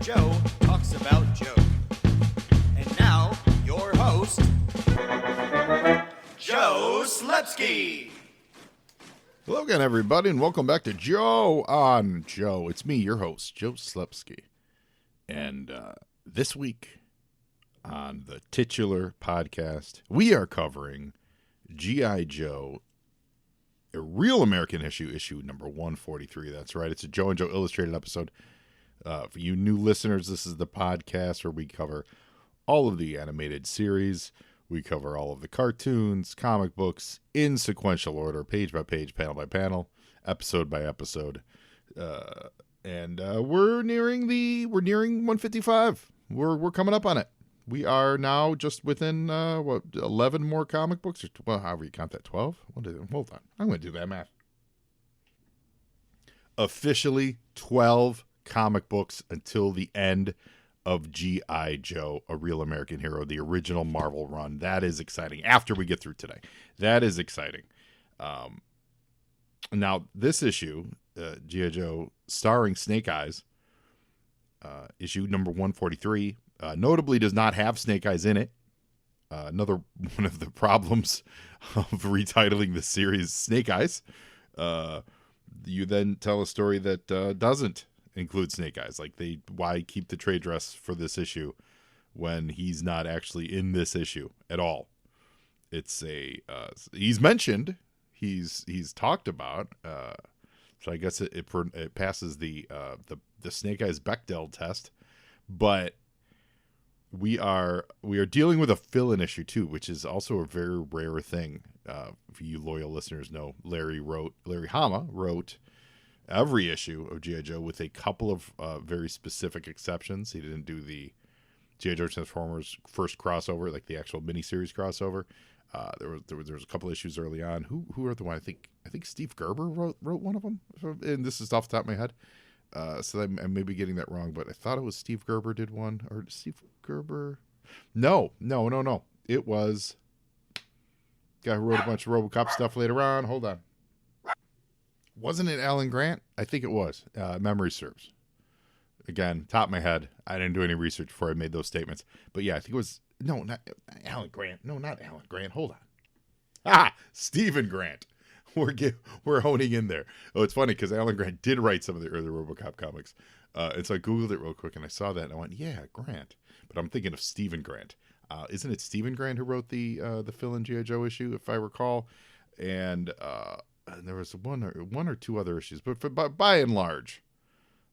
Joe talks about Joe. And now, your host, Joe Slepsky. Hello again, everybody, and welcome back to Joe on Joe. It's me, your host, Joe Slepsky. And this week on the titular podcast, we are covering G.I. Joe, a Real American issue number 143. That's right. It's a Joe and Joe Illustrated episode. For you new listeners, this is the podcast where we cover all of the animated series. We cover all of the cartoons, comic books in sequential order, page by page, panel by panel, episode by episode. And we're nearing 155. We're coming up on it. We are now just within 11 more comic books, or well, however you count that, 12. Hold on, I'm going to do that math. Officially 12 comic books until the end of G.I. Joe, a Real American Hero, the original Marvel run. That is exciting. After we get through today, that is exciting. Now this issue, G.I. Joe, starring Snake Eyes, issue number 143, notably does not have Snake Eyes in it. Another one of the problems of retitling the series Snake Eyes. You then tell a story that doesn't include Snake Eyes. Like, why keep the trade dress for this issue when he's not actually in this issue at all? It's he's mentioned, he's talked about, so I guess it passes the Snake Eyes Bechdel test, but we are dealing with a fill-in issue too, which is also a very rare thing. If you loyal listeners know, Larry Hama wrote every issue of G.I. Joe with a couple of very specific exceptions. He didn't do the G.I. Joe Transformers first crossover, like the actual miniseries crossover. There was a couple issues early on. Who wrote the one? I think Steve Gerber wrote one of them, and this is off the top of my head. So I may be getting that wrong, but I thought it was Steve Gerber did one. Or Steve Gerber? No. It was guy who wrote a bunch of RoboCop stuff later on. Hold on. Wasn't it Alan Grant? I think it was. Memory serves. Again, top of my head. I didn't do any research before I made those statements. But yeah, I think it was... No, not Alan Grant. No, not Alan Grant. Hold on. Stephen Grant. We're honing in there. Oh, it's funny because Alan Grant did write some of the early RoboCop comics. And so I Googled it real quick and I saw that and I went, yeah, Grant. But I'm thinking of Stephen Grant. Isn't it Stephen Grant who wrote the fill-in G.I. Joe issue, if I recall? And there was one or two other issues, but by and large,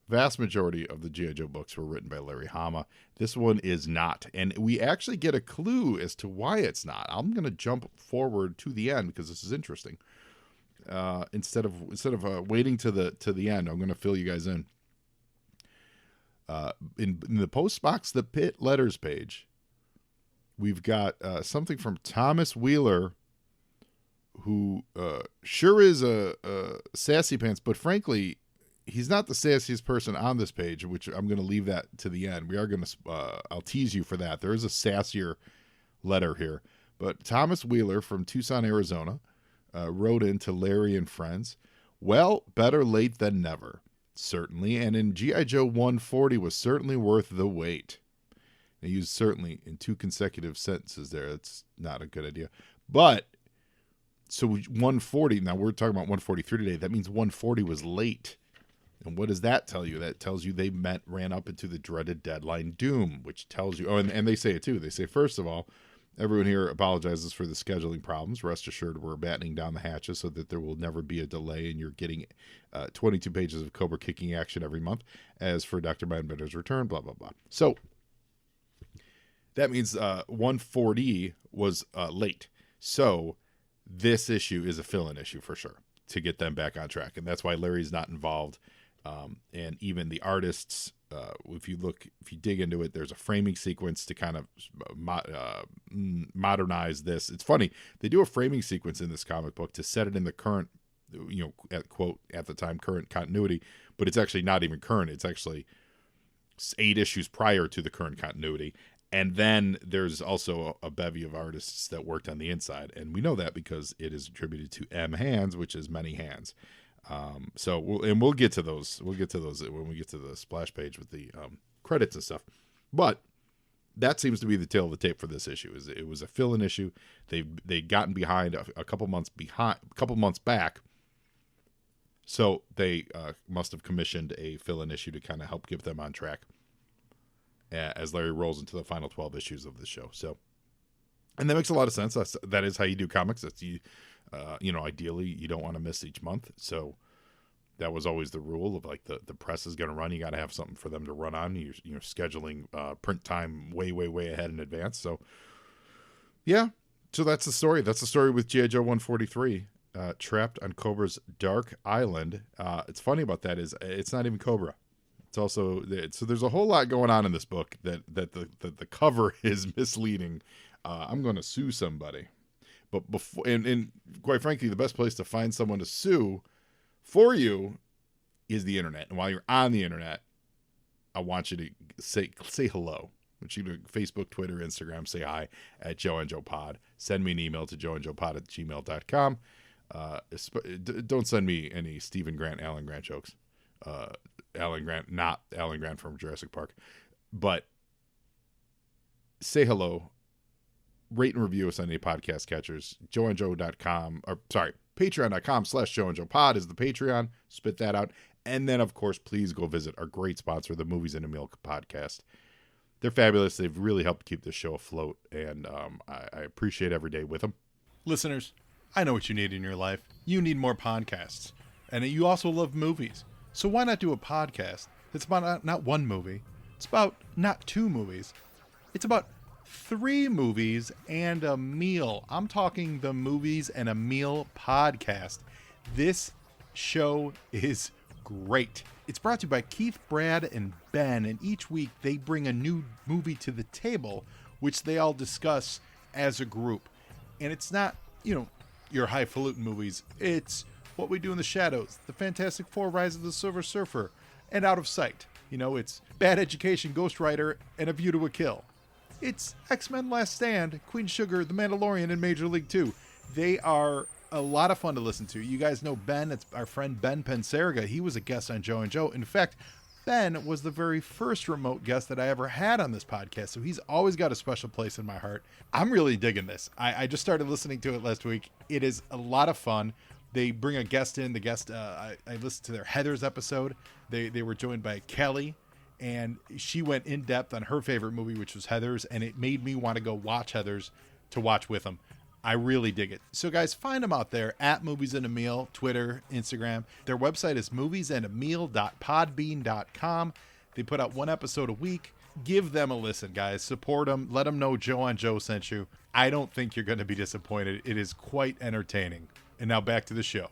vast majority of the G.I. Joe books were written by Larry Hama. This one is not, and we actually get a clue as to why it's not. I'm going to jump forward to the end because this is interesting. Instead of waiting to the end, I'm going to fill you guys in. In the postbox, the Pit Letters page, we've got something from Thomas Wheeler, who sure is a sassy pants, but frankly, he's not the sassiest person on this page, which I'm going to leave that to the end. We are going to, I'll tease you for that. There is a sassier letter here, but Thomas Wheeler from Tucson, Arizona, wrote into Larry and Friends, well, better late than never, certainly, and in G.I. Joe 140 was certainly worth the wait. They used certainly in two consecutive sentences there. That's not a good idea. But so 140, now we're talking about 143 today. That means 140 was late. And what does that tell you? That tells you they ran up into the dreaded deadline doom, which tells you, and they say it too. They say, first of all, everyone here apologizes for the scheduling problems. Rest assured, we're battening down the hatches so that there will never be a delay and you're getting 22 pages of Cobra kicking action every month. As for Dr. Mindbender's return, blah, blah, blah. So that means 140 was late. So this issue is a fill-in issue for sure to get them back on track. And that's why Larry's not involved. And even the artists, if you dig into it, there's a framing sequence to kind of modernize this. It's funny. They do a framing sequence in this comic book to set it in the current, at the time, current continuity, but it's actually not even current. It's actually 8 issues prior to the current continuity. And then there's also a bevy of artists that worked on the inside. And we know that because it is attributed to M. Hands, which is many hands. We'll get to those. We'll get to those when we get to the splash page with the credits and stuff. But that seems to be the tail of the tape for this issue. Is it was a fill-in issue. They'd gotten behind a couple months back. So they must have commissioned a fill-in issue to kind of help give them on track as Larry rolls into the final 12 issues of the show. So, and that makes a lot of sense. That is how you do comics. That's ideally you don't want to miss each month. So that was always the rule of like the press is going to run. You got to have something for them to run on. You're scheduling print time way ahead in advance. So yeah, so that's the story. That's the story with G.I. Joe 143. Trapped on Cobra's dark island. It's funny about that is it's not even Cobra. It's also so there's a whole lot going on in this book that the cover is misleading. I'm going to sue somebody, but before and quite frankly, the best place to find someone to sue for you is the internet. And while you're on the internet, I want you to say hello. I want you to Facebook, Twitter, Instagram, say hi at Joe and Joe Pod. Send me an email to joeandjoepod@gmail.com. Don't send me any Stephen Grant, Alan Grant jokes. Alan Grant, not Alan Grant from Jurassic Park, but say hello, rate and review us on any podcast catchers. joeandjoe.com, or sorry, patreon.com/joeandjoepod is the Patreon. Spit that out. And then, of course, please go visit our great sponsor, the Movies in a Meal podcast. They're fabulous. They've really helped keep this show afloat, and I appreciate every day with them. Listeners, I know what you need in your life. You need more podcasts. And you also love movies. So why not do a podcast that's about not one movie. It's about not two movies. It's about 3 movies and a meal. I'm talking the Movies and a Meal podcast. This show is great. It's brought to you by Keith, Brad, and Ben. And each week they bring a new movie to the table, which they all discuss as a group. And it's not, your highfalutin movies. It's What We Do in the Shadows, The Fantastic Four, Rise of the Silver Surfer, and Out of Sight. It's Bad Education, Ghost Rider, and A View to a Kill. It's X-Men Last Stand, Queen Sugar, The Mandalorian, and Major League 2. They are a lot of fun to listen to. You guys know Ben. It's our friend Ben Pensarga. He was a guest on Joe and Joe. In fact, Ben was the very first remote guest that I ever had on this podcast, so he's always got a special place in my heart. I'm really digging this. I just started listening to it last week. It is a lot of fun. They bring a guest in. The guest, I listened to their Heathers episode. They were joined by Kelly, and she went in depth on her favorite movie, which was Heathers, and it made me want to go watch Heathers to watch with them. I really dig it. So guys, find them out there at Movies and a Meal, Twitter, Instagram. Their website is moviesandameal.podbean.com. They put out 1 episode a week. Give them a listen, guys. Support them. Let them know Joe on Joe sent you. I don't think you're going to be disappointed. It is quite entertaining. And now back to the show.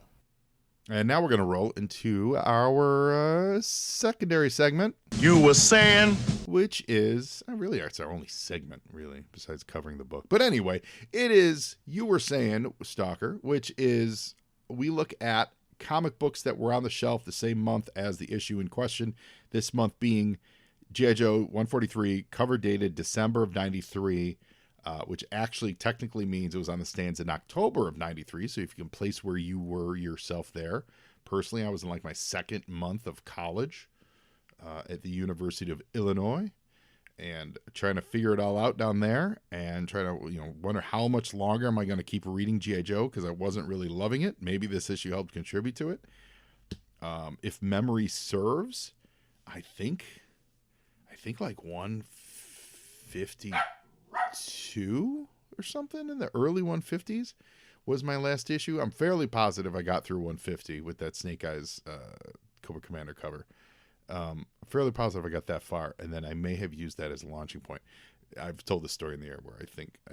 And now we're going to roll into our secondary segment. You were saying? Which is, really, it's our only segment, really, besides covering the book. But anyway, it is You Were Saying, Stalker, which is, we look at comic books that were on the shelf the same month as the issue in question. This month being G.I. Joe 143, cover dated December of 93, which actually technically means it was on the stands in October of 93. So if you can place where you were yourself there. Personally, I was in like my second month of college at the University of Illinois and trying to figure it all out down there and trying to, wonder how much longer am I going to keep reading G.I. Joe because I wasn't really loving it. Maybe this issue helped contribute to it. If memory serves, I think like 152 or something in the early 150s was my last issue. I'm fairly positive I got through 150 with that Snake Eyes Cobra Commander cover. I'm fairly positive I got that far, and then I may have used that as a launching point. I've told this story in the air where I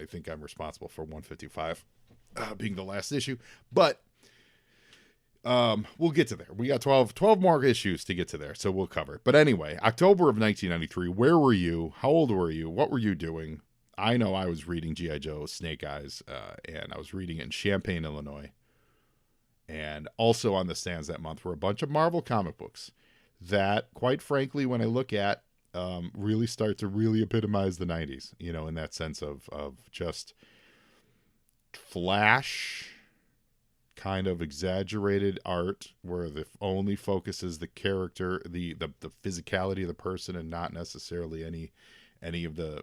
think I'm responsible for 155 being the last issue, but we'll get to there. We got 12 more issues to get to there, so we'll cover it. But anyway, October of 1993, where were you? How old were you? What were you doing? I know I was reading G.I. Joe Snake Eyes, and I was reading it in Champaign, Illinois. And also on the stands that month were a bunch of Marvel comic books that, quite frankly, when I look at, really start to really epitomize the 90s, in that sense of just Flash, kind of exaggerated art where the only focus is the character, the physicality of the person, and not necessarily any of the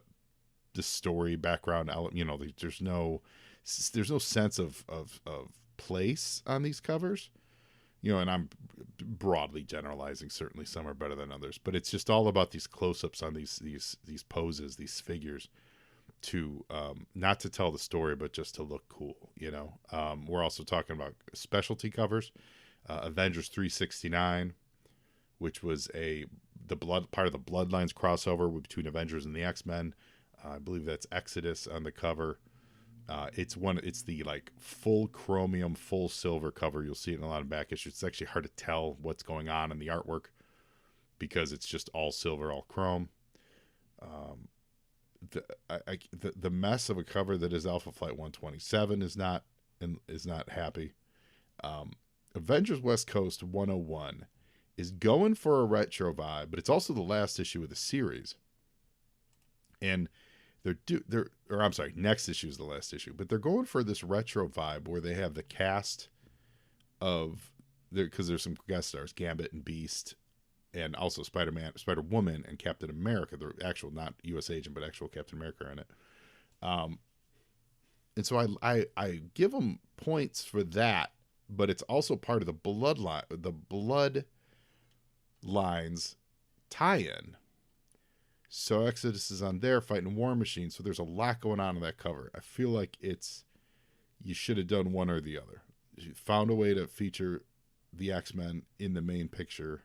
story background element. You know, there's no sense of place on these covers. You know, and I'm broadly generalizing. Certainly, some are better than others, but it's just all about these close-ups on these poses, these figures, to not to tell the story, but just to look cool. You know, we're also talking about specialty covers. Avengers 369, which was part of the Bloodlines crossover between Avengers and the X-Men. I believe that's Exodus on the cover. It's the like full chromium, full silver cover. You'll see it in a lot of back issues. It's actually hard to tell what's going on in the artwork because it's just all silver, all chrome. The mess of a cover that is Alpha Flight 127 is not happy. Avengers West Coast 101 is going for a retro vibe, but it's also the last issue of the series. And next issue is the last issue, but they're going for this retro vibe where they have the cast of because there's some guest stars, Gambit and Beast, and also Spider-Man, Spider-Woman, and Captain America. The actual, not U.S. agent, but actual Captain America are in it. And so I give them points for that, but it's also part of the Bloodlines tie-in. So Exodus is on there fighting War Machine. So there's a lot going on in that cover. I feel like you should have done one or the other. You found a way to feature the X-Men in the main picture.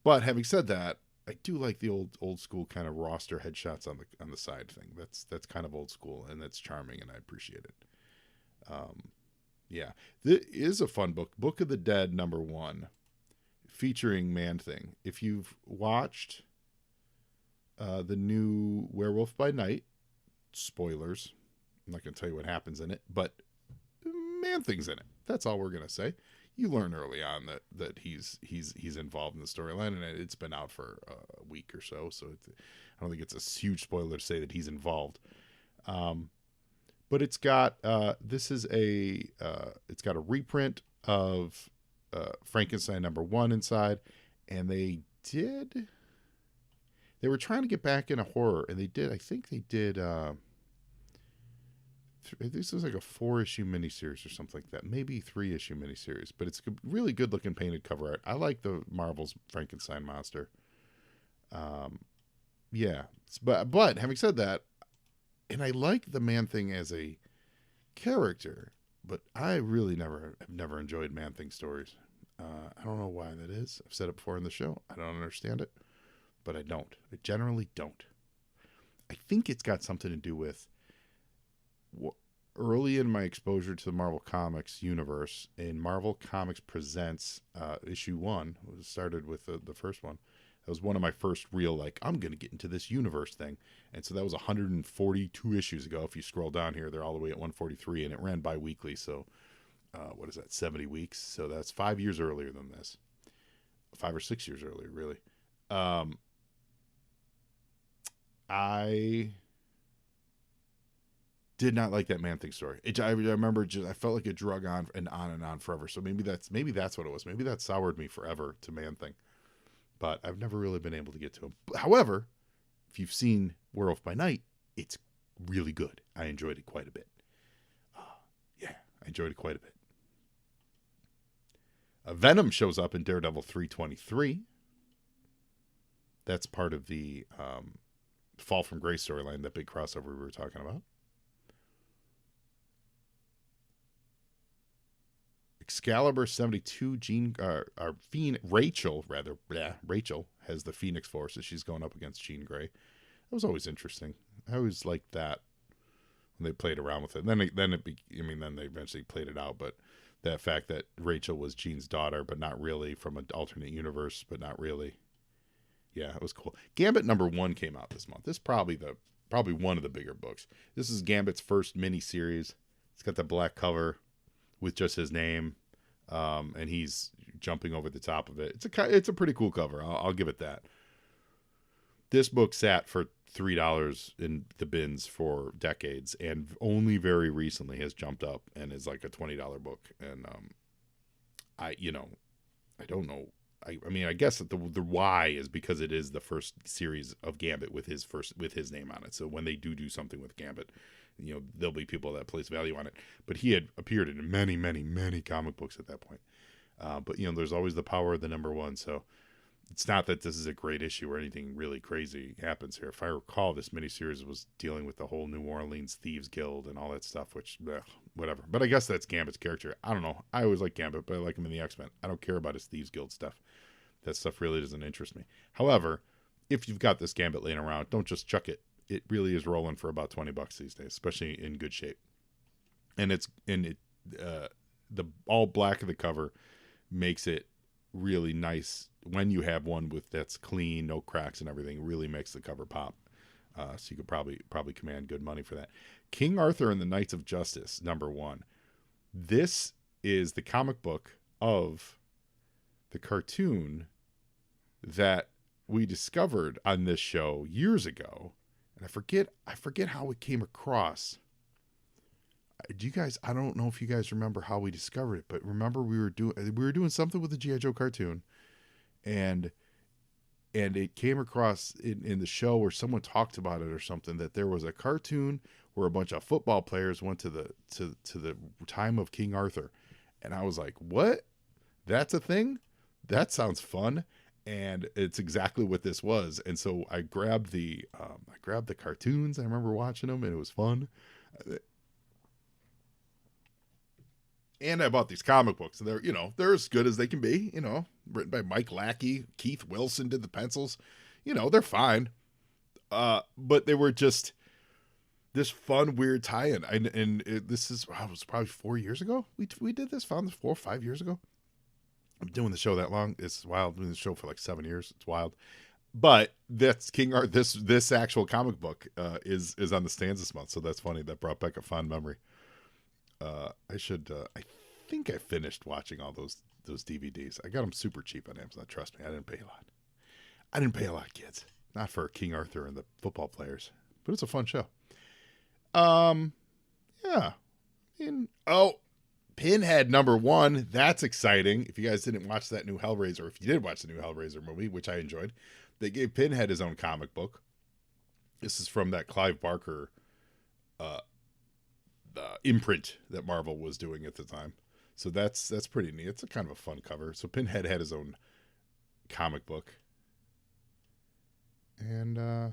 But having said that, I do like the old school kind of roster headshots on the side thing. That's kind of old school, and that's charming, and I appreciate it. Yeah, this is a fun book. Book of the Dead #1, featuring Man-Thing. If you've watched the new Werewolf by Night, spoilers, I'm not going to tell you what happens in it, but Man-Thing's in it. That's all we're going to say. You learn early on that he's involved in the storyline, and it's been out for a week or so, I don't think it's a huge spoiler to say that he's involved. But it's got it's got a reprint of Frankenstein #1 inside, and they were trying to get back into horror, and I think they did. This was like a 4-issue miniseries or something like that, maybe 3-issue miniseries, but it's really good looking painted cover art. I like the Marvel's Frankenstein monster. Yeah, but having said that, and I like the Man-Thing as a character, but I really have never enjoyed Man-Thing stories. I don't know why that is. I've said it before in the show. I don't understand it, but I don't. I generally don't. I think it's got something to do with early in my exposure to the Marvel Comics universe, in Marvel Comics Presents issue 1, it started with the first one. That was one of my first real, I'm going to get into this universe thing. And so that was 142 issues ago. If you scroll down here, they're all the way at 143, and it ran bi-weekly. So what is that, 70 weeks? So that's 5 years earlier than this. 5 or 6 years earlier, really. I did not like that Man-Thing story. I remember I felt like it drug on and on forever. So maybe that's what it was. Maybe that soured me forever to Man-Thing. But I've never really been able to get to him. However, if you've seen Werewolf by Night, it's really good. I enjoyed it quite a bit. I enjoyed it quite a bit. Venom shows up in Daredevil 323. That's part of the Fall from Grace storyline, that big crossover we were talking about. Excalibur 72, Rachel has the Phoenix Force as she's going up against Jean Grey. That was always interesting. I always liked that when they played around with it. And then they eventually played it out, but that fact that Rachel was Jean's daughter, but not really, from an alternate universe, but not really. Yeah, it was cool. Gambit #1 came out this month. This is probably one of the bigger books. This is Gambit's first mini-series. It's got the black cover with just his name, and he's jumping over the top of it. It's a pretty cool cover. I'll give it that. this book sat for $3 in the bins for decades, and only very recently has jumped up and is like a $20 book. And I don't know. I mean, I guess that the why is because it is the first series of Gambit with his name on it. So when they do something with Gambit, there'll be people that place value on it. But he had appeared in many, many, many comic books at that point. But there's always the power of the number one. So it's not that this is a great issue or anything really crazy happens here. If I recall, this miniseries was dealing with the whole New Orleans Thieves Guild and all that stuff, which, whatever. But I guess that's Gambit's character. I don't know. I always like Gambit, but I like him in the X-Men. I don't care about his Thieves Guild stuff. That stuff really doesn't interest me. However, if you've got this Gambit laying around, don't just chuck it. It really is rolling for about $20 these days, especially in good shape. And the all black of the cover makes it really nice when you have one that's clean, no cracks and everything. Really makes the cover pop. So you could probably command good money for that. King Arthur and the Knights of Justice, #1. This is the comic book of the cartoon that we discovered on this show years ago, and I forget how it came across. Do you guys? I don't know if you guys remember how we discovered it, but remember we were doing something with the G.I. Joe cartoon, and it came across in the show where someone talked about it or something, that there was a cartoon where a bunch of football players went to the time of King Arthur, and I was like, what? That's a thing? That sounds fun. And it's exactly what this was. And so I grabbed the cartoons. I remember watching them, and it was fun. And I bought these comic books, and they're as good as they can be, written by Mike Lackey. Keith Wilson did the pencils. They're fine. But they were just this fun, weird tie-in. This was probably 4 years ago. We did this, found this 4 or 5 years ago. I'm doing the show that long. It's wild. Doing the show for like 7 years. It's wild. But that's King Art. This actual comic book is on the stands this month. So that's funny. That brought back a fond memory. I think I finished watching all those DVDs. I got them super cheap on Amazon. Trust me, I didn't pay a lot, kids. Not for King Arthur and the football players, but it's a fun show. Yeah. Pinhead #1. That's exciting. If you guys didn't watch that new Hellraiser, if you did watch the new Hellraiser movie, which I enjoyed, they gave Pinhead his own comic book. This is from that Clive Barker the imprint that Marvel was doing at the time. So that's pretty neat. It's a kind of a fun cover. So Pinhead had his own comic book. And I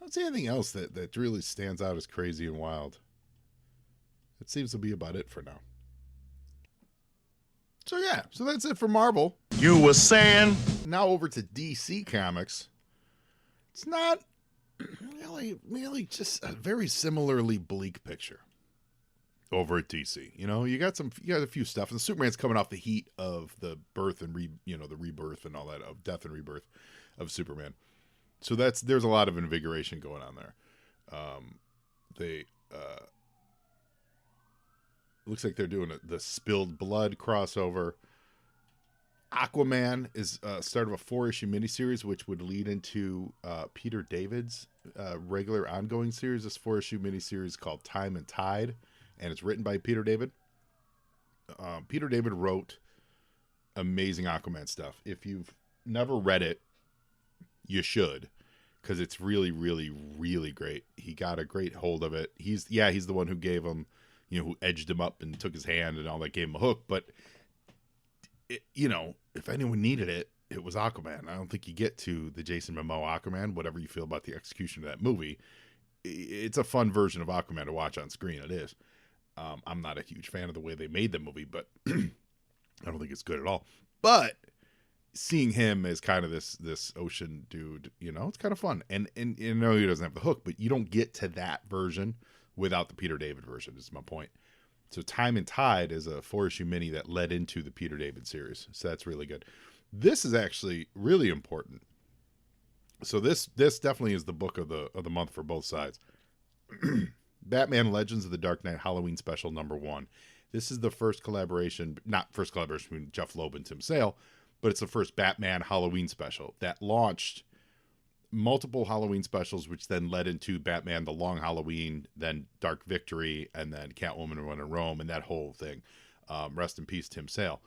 don't see anything else that really stands out as crazy and wild. It seems to be about it for now. So yeah, so that's it for Marvel. You were saying? Now over to DC Comics. It's not really just a very similarly bleak picture over at DC. You got a few stuff, and Superman's coming off the heat of the birth and the rebirth and all that, of death and rebirth of Superman. So there's a lot of invigoration going on there. Looks like they're doing the Spilled Blood crossover. Aquaman is start of a 4-issue miniseries, which would lead into Peter David's regular ongoing series. This 4-issue miniseries called Time and Tide, and it's written by Peter David. Peter David wrote amazing Aquaman stuff. If you've never read it, you should, because it's really, really, really great. He got a great hold of it. He's the one who gave him, who edged him up and took his hand and all that, gave him a hook. But if anyone needed it, it was Aquaman. I don't think you get to the Jason Momoa Aquaman, whatever you feel about the execution of that movie. It's a fun version of Aquaman to watch on screen. It is. I'm not a huge fan of the way they made the movie, but I don't think it's good at all. But seeing him as kind of this ocean dude, it's kind of fun. And he doesn't have the hook, but you don't get to that version without the Peter David version, is my point. So Time and Tide is a 4-issue mini that led into the Peter David series. So that's really good. This is actually really important. So this definitely is the book of the month for both sides. Batman Legends of the Dark Knight Halloween Special #1. This is the first collaboration, not first collaboration between Jeff Loeb and Tim Sale, but it's the first Batman Halloween special that launched multiple Halloween specials, which then led into Batman: The Long Halloween, then Dark Victory, and then Catwoman and Run in Rome, and that whole thing. Rest in peace, Tim Sale.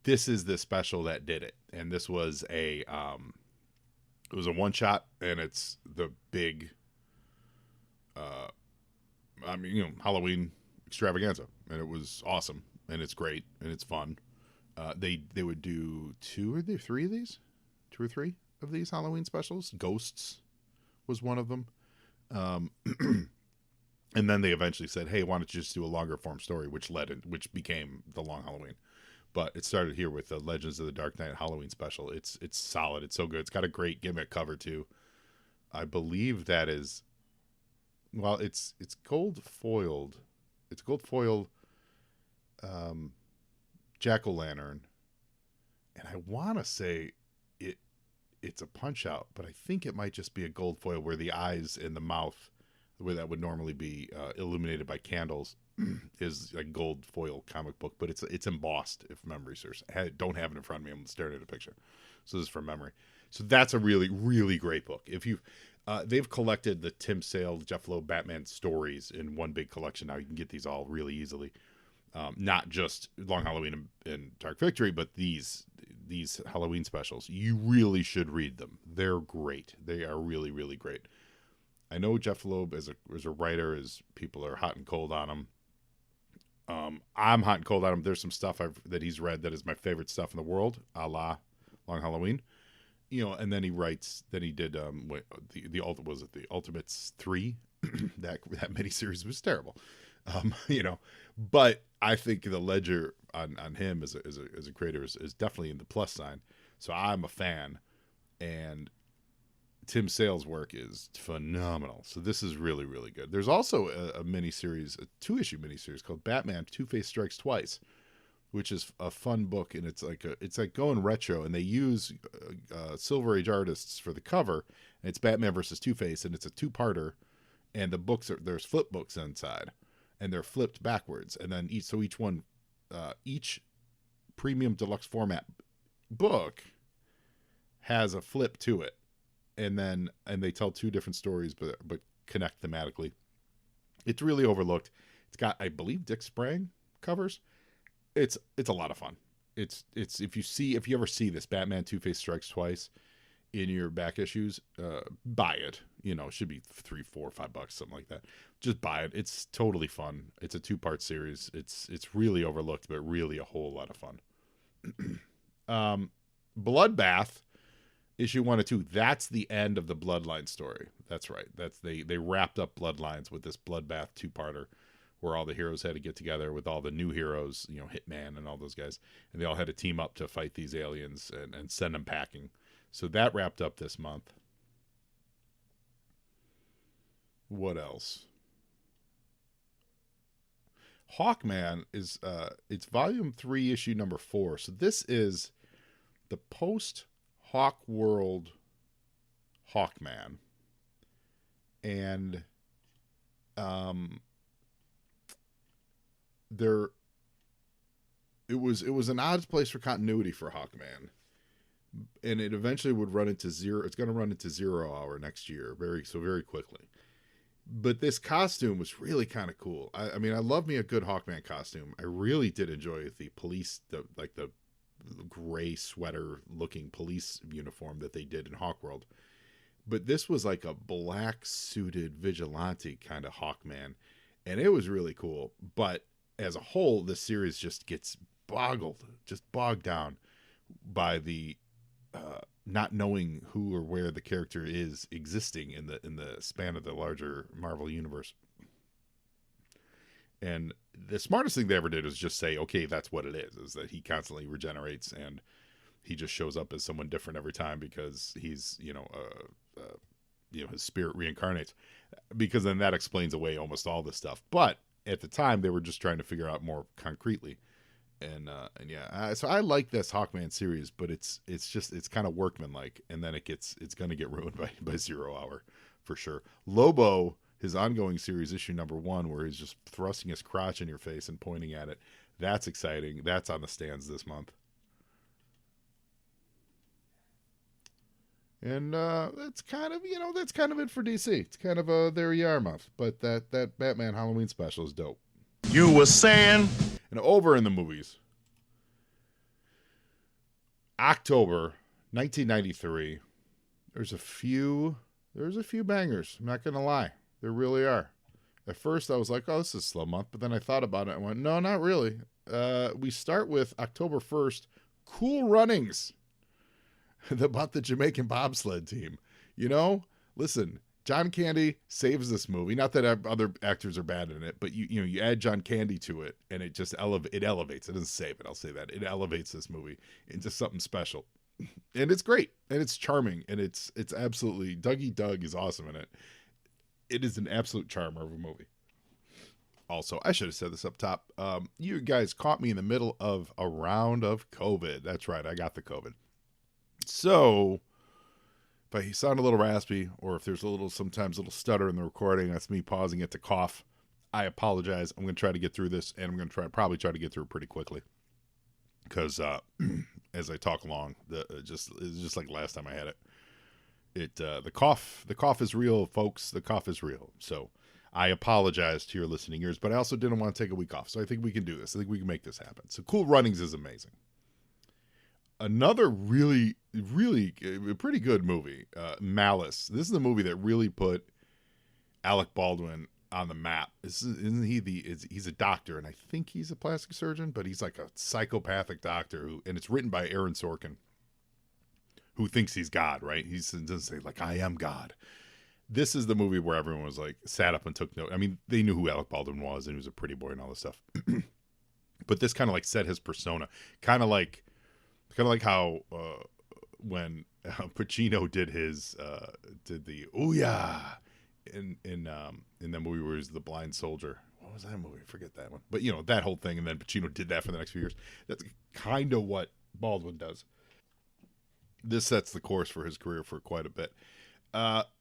This is the special that did it, and this was a one shot, and it's the big, Halloween extravaganza, and it was awesome, and it's great, and it's fun. They would do two or three of these Halloween specials. Ghosts was one of them. And then they eventually said, hey, why don't you just do a longer form story, which became The Long Halloween. But it started here with the Legends of the Dark Knight Halloween special. It's solid. It's so good. It's got a great gimmick cover too. I believe that is, well, it's gold foiled. It's gold foiled jack-o'-lantern. And I want to say it's a punch out, but I think it might just be a gold foil where the eyes and the mouth, where that would normally be illuminated by candles, is a gold foil comic book, but it's embossed, if memory serves. I don't have it in front of me. I'm staring at a picture. So this is from memory. So that's a really, really great book. If you they've collected the Tim Sale, Jeff Loeb Batman stories in one big collection now. You can get these all really easily. Not just Long Halloween and Dark Victory, but these Halloween specials. You really should read them. They're great. They are really, really great. I know Jeff Loeb as a writer, as people are hot and cold on him. I'm hot and cold on him. There's some stuff that he's read that is my favorite stuff in the world, a la Long Halloween. And then he writes. Then he did the Ultimates 3. that miniseries was terrible. But I think the ledger on him as a creator is definitely in the plus sign. So I'm a fan, and Tim Sale's work is phenomenal. So this is really, really good. There's also a miniseries, a 2-issue miniseries called Batman: Two-Face Strikes Twice, which is a fun book, and it's like going retro, and they use Silver Age artists for the cover, and it's Batman versus Two-Face, and it's a 2-parter, and the books there's flip books inside, and they're flipped backwards, and then each premium deluxe format book has a flip to it, and they tell 2 different stories, but connect thematically. It's really overlooked. It's got, I believe, Dick Sprang covers. It's a lot of fun. It's if you ever see this Batman Two-Face Strikes Twice in your back issues, buy it. It should be $3, $4, $5, something like that. Just buy it. It's totally fun. It's a 2-part series. It's really overlooked, but really a whole lot of fun. Bloodbath, issue 1 and 2. That's the end of the Bloodline story. That's right. They wrapped up Bloodlines with this Bloodbath 2-parter, where all the heroes had to get together with all the new heroes, Hitman and all those guys, and they all had to team up to fight these aliens and send them packing. So that wrapped up this month. What else? Hawkman is it's volume 3, issue number 4. So this is the post-Hawk World Hawkman. And it was an odd place for continuity for Hawkman, and it eventually would run into zero. It's going to run into 0 Hour next year, very quickly. But this costume was really kind of cool. I mean, I love me a good Hawkman costume. I really did enjoy the gray sweater looking police uniform that they did in Hawkworld. But this was like a black suited vigilante kind of Hawkman, and it was really cool. But as a whole, this series just gets bogged down by the not knowing who or where the character is existing in the span of the larger Marvel universe. And the smartest thing they ever did was just say, okay, that's what it is that he constantly regenerates, and he just shows up as someone different every time because he's, his spirit reincarnates, because then that explains away almost all this stuff. But at the time, they were just trying to figure out more concretely. So I like this Hawkman series, but it's kind of workmanlike, and then it's going to get ruined by 0 Hour for sure. Lobo, his ongoing series, issue number 1, where he's just thrusting his crotch in your face and pointing at it. That's exciting. That's on the stands this month. And that's kind of, that's kind of it for DC. It's kind of their ER month. But that Batman Halloween special is dope. You were saying? And over in the movies, October 1993, there's a few bangers. I'm not going to lie. There really are. At first, I was like, oh, this is a slow month. But then I thought about it and went, no, not really. We start with October 1st, Cool Runnings, about the Jamaican bobsled team. Listen, John Candy saves this movie. Not that other actors are bad in it, but you add John Candy to it, and it just elevates. It doesn't save it. I'll say that it elevates this movie into something special, and it's great, and it's charming, and it's absolutely Dougie Doug is awesome in it. It is an absolute charmer of a movie. Also, I should have said this up top. You guys caught me in the middle of a round of COVID. That's right, I got the COVID. So if I sound a little raspy, or if there's sometimes a little stutter in the recording, that's me pausing it to cough. I apologize. I'm going to try to get through this, and I'm going to probably try to get through it pretty quickly. Because as I talk along, it's just like last time I had it. The cough is real, folks. The cough is real. So I apologize to your listening ears, but I also didn't want to take a week off. So I think we can do this. I think we can make this happen. So Cool Runnings is amazing. Another really, really pretty good movie, Malice. This is the movie that really put Alec Baldwin on the map. He's a doctor, and I think he's a plastic surgeon, but he's like a psychopathic doctor and it's written by Aaron Sorkin, who thinks he's God, right? He doesn't say like, I am God. This is the movie where everyone was like, sat up and took note. I mean, they knew who Alec Baldwin was, and he was a pretty boy and all this stuff. But this kind of like set his persona, kind of like how when Pacino did the "Ooh yeah" in the movie where he's the blind soldier. What was that movie? I forget that one. But that whole thing, and then Pacino did that for the next few years. That's kind of what Baldwin does. This sets the course for his career for quite a bit.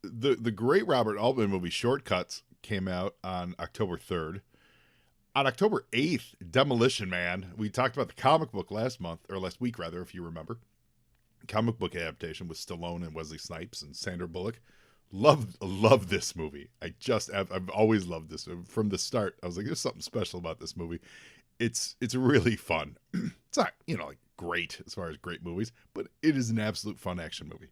The great Robert Altman movie Shortcuts came out on October 3rd. On October 8th, Demolition Man. We talked about the comic book last week, if you remember. Comic book adaptation with Stallone and Wesley Snipes and Sandra Bullock. Love this movie. I've always loved this. From the start, I was like, there's something special about this movie. It's really fun. It's not, like great as far as great movies, but it is an absolute fun action movie.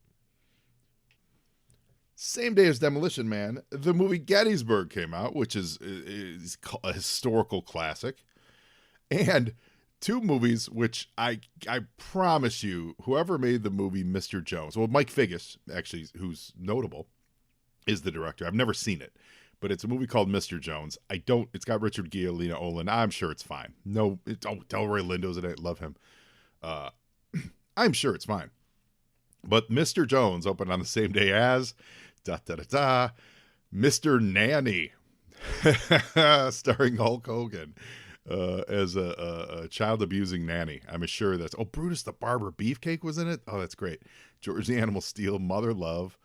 Same day as Demolition Man, the movie Gettysburg came out, which is a historical classic. And two movies which I promise you, whoever made the movie Mr. Jones, well, Mike Figgis, actually, who's notable, is the director. I've never seen it, but it's a movie called Mr. Jones. It's got Richard Gere, Lena Olin. I'm sure it's fine. Delroy Lindo's in it. Love him. I'm sure it's fine. But Mr. Jones opened on the same day as Mr. Nanny, starring Hulk Hogan as a child abusing nanny. I'm sure that's Brutus the Barber Beefcake was in it. Oh, that's great. George the Animal Steel, Mother Love.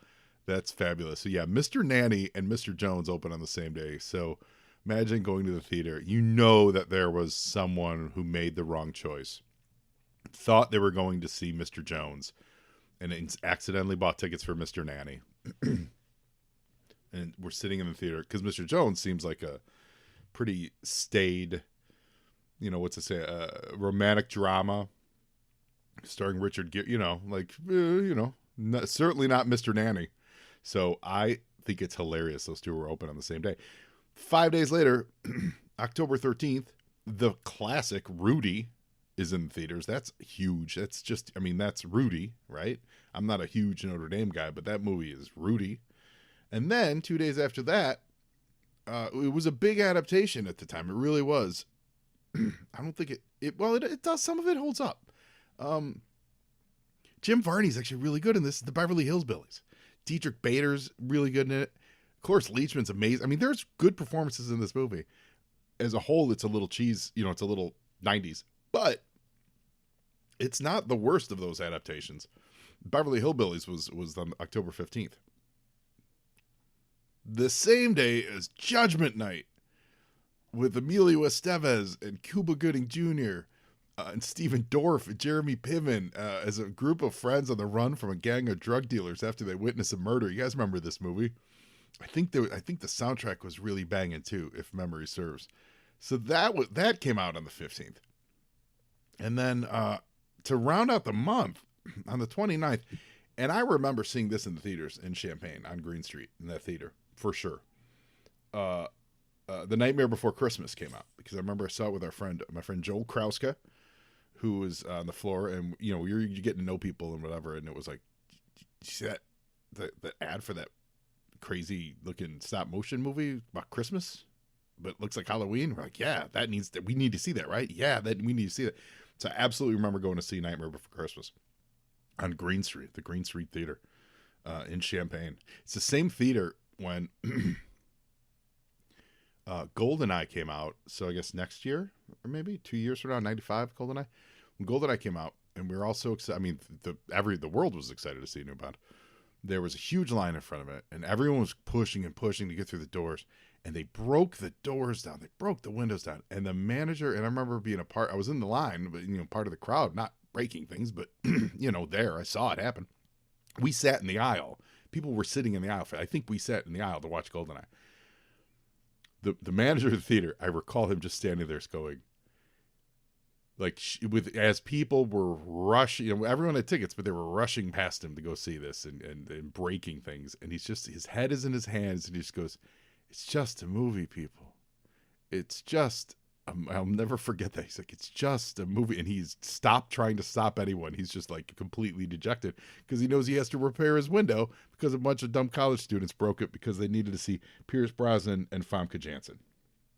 That's fabulous. So yeah, Mr. Nanny and Mr. Jones open on the same day. So imagine going to the theater. You know that there was someone who made the wrong choice, thought they were going to see Mr. Jones, and accidentally bought tickets for Mr. Nanny. And we're sitting in the theater because Mr. Jones seems like a pretty staid, romantic drama starring Richard Gere, certainly not Mr. Nanny. So I think it's hilarious those two were open on the same day. 5 days later, October 13th, the classic Rudy is in theaters. That's huge. That's Rudy, right? I'm not a huge Notre Dame guy, but that movie is Rudy. And then 2 days after that, it was a big adaptation at the time. It really was. I don't think it does. Some of it holds up. Jim Varney's actually really good in this. The Beverly Hillbillies. Dietrich Bader's really good in it. Cloris Leachman's amazing. I mean, there's good performances in this movie. As a whole, it's a little cheese. It's a little 90s. But it's not the worst of those adaptations. Beverly Hillbillies was on October 15th. The same day as Judgment Night with Emilio Estevez and Cuba Gooding Jr. And Stephen Dorff and Jeremy Piven as a group of friends on the run from a gang of drug dealers after they witness a murder. You guys remember this movie? I think the soundtrack was really banging too, if memory serves. So that came out on the 15th. And then to round out the month, on the 29th, and I remember seeing this in the theaters in Champaign on Green Street in that theater for sure. The Nightmare Before Christmas came out because I remember I saw it with my friend Joel Krauska, who was on the floor, and you're getting to know people and whatever, and it was like, did you see that the ad for that crazy looking stop motion movie about Christmas, but it looks like Halloween? We're like, yeah, we need to see that, right? Yeah, we need to see that. So I absolutely remember going to see Nightmare Before Christmas on Green Street, the Green Street Theater in Champaign. It's the same theater when GoldenEye came out. So I guess next year, or maybe 2 years from now, 95 GoldenEye. When GoldenEye came out, and we were all so excited. I mean, the world was excited to see a new Bond. There was a huge line in front of it, and everyone was pushing and pushing to get through the doors. And they broke the doors down. They broke the windows down. And the manager, and I remember being I was in the line, but part of the crowd, not breaking things, but there, I saw it happen. We sat in the aisle. People were sitting in the aisle. I think we sat in the aisle to watch GoldenEye. The manager of the theater, I recall him just standing there going, like, as people were rushing, everyone had tickets, but they were rushing past him to go see this and breaking things. And his head is in his hands, and he just goes, it's just a movie, people. It's just, I'll never forget that. He's like, it's just a movie. And he's stopped trying to stop anyone. He's just like completely dejected because he knows he has to repair his window because a bunch of dumb college students broke it because they needed to see Pierce Brosnan and Famke Janssen.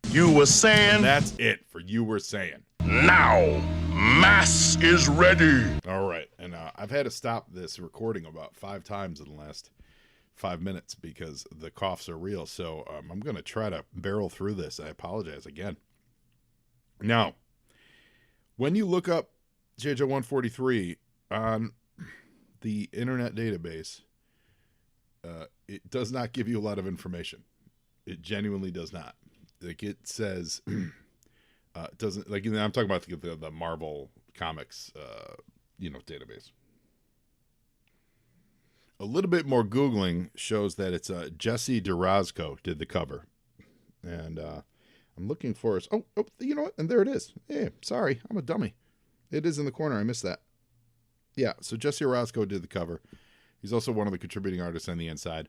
You were saying? And that's it for You Were Saying. Now, mass is ready. All right. And I've had to stop this recording about 5 times in the last 5 minutes because the coughs are real. So I'm going to try to barrel through this. I apologize again. Now, when you look up JJ 143 on the internet database, it does not give you a lot of information. It genuinely does not. Like it says, it doesn't, like, I'm talking about the Marvel Comics, database. A little bit more Googling shows that it's Jesse Orozco did the cover. And I'm looking for us. Oh, you know what? And there it is. Yeah, sorry. I'm a dummy. It is in the corner. I missed that. Yeah, so Jesse Orozco did the cover. He's also one of the contributing artists on the inside.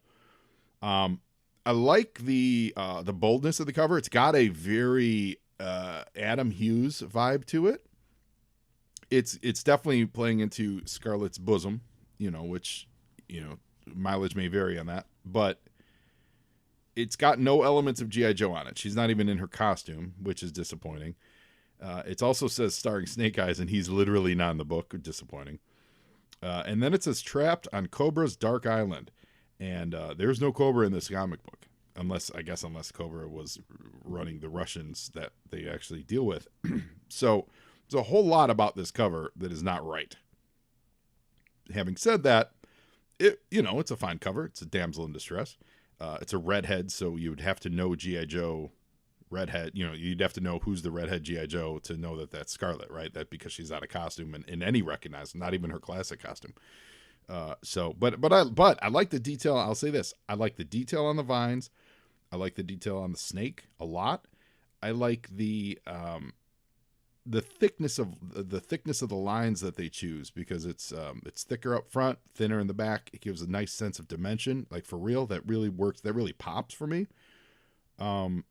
I like the boldness of the cover. It's got a very Adam Hughes vibe to it. It's definitely playing into Scarlett's bosom, which, mileage may vary on that, but it's got no elements of G.I. Joe on it. She's not even in her costume, which is disappointing. It also says starring Snake Eyes, and he's literally not in the book. Disappointing. And then it says trapped on Cobra's Dark Island. And there's no Cobra in this comic book, unless Cobra was running the Russians that they actually deal with. So there's a whole lot about this cover that is not right. Having said that, it's a fine cover. It's a damsel in distress. It's a redhead, so you would have to know G.I. Joe redhead. You'd have to know who's the redhead G.I. Joe to know that that's Scarlett, right? That because she's out of costume and in any recognized, not even her classic costume. But I like the detail. I'll say this: I like the detail on the vines. I like the detail on the snake a lot. I like the thickness of the lines that they choose because it's thicker up front, thinner in the back. It gives a nice sense of dimension, like for real. That really works. That really pops for me. I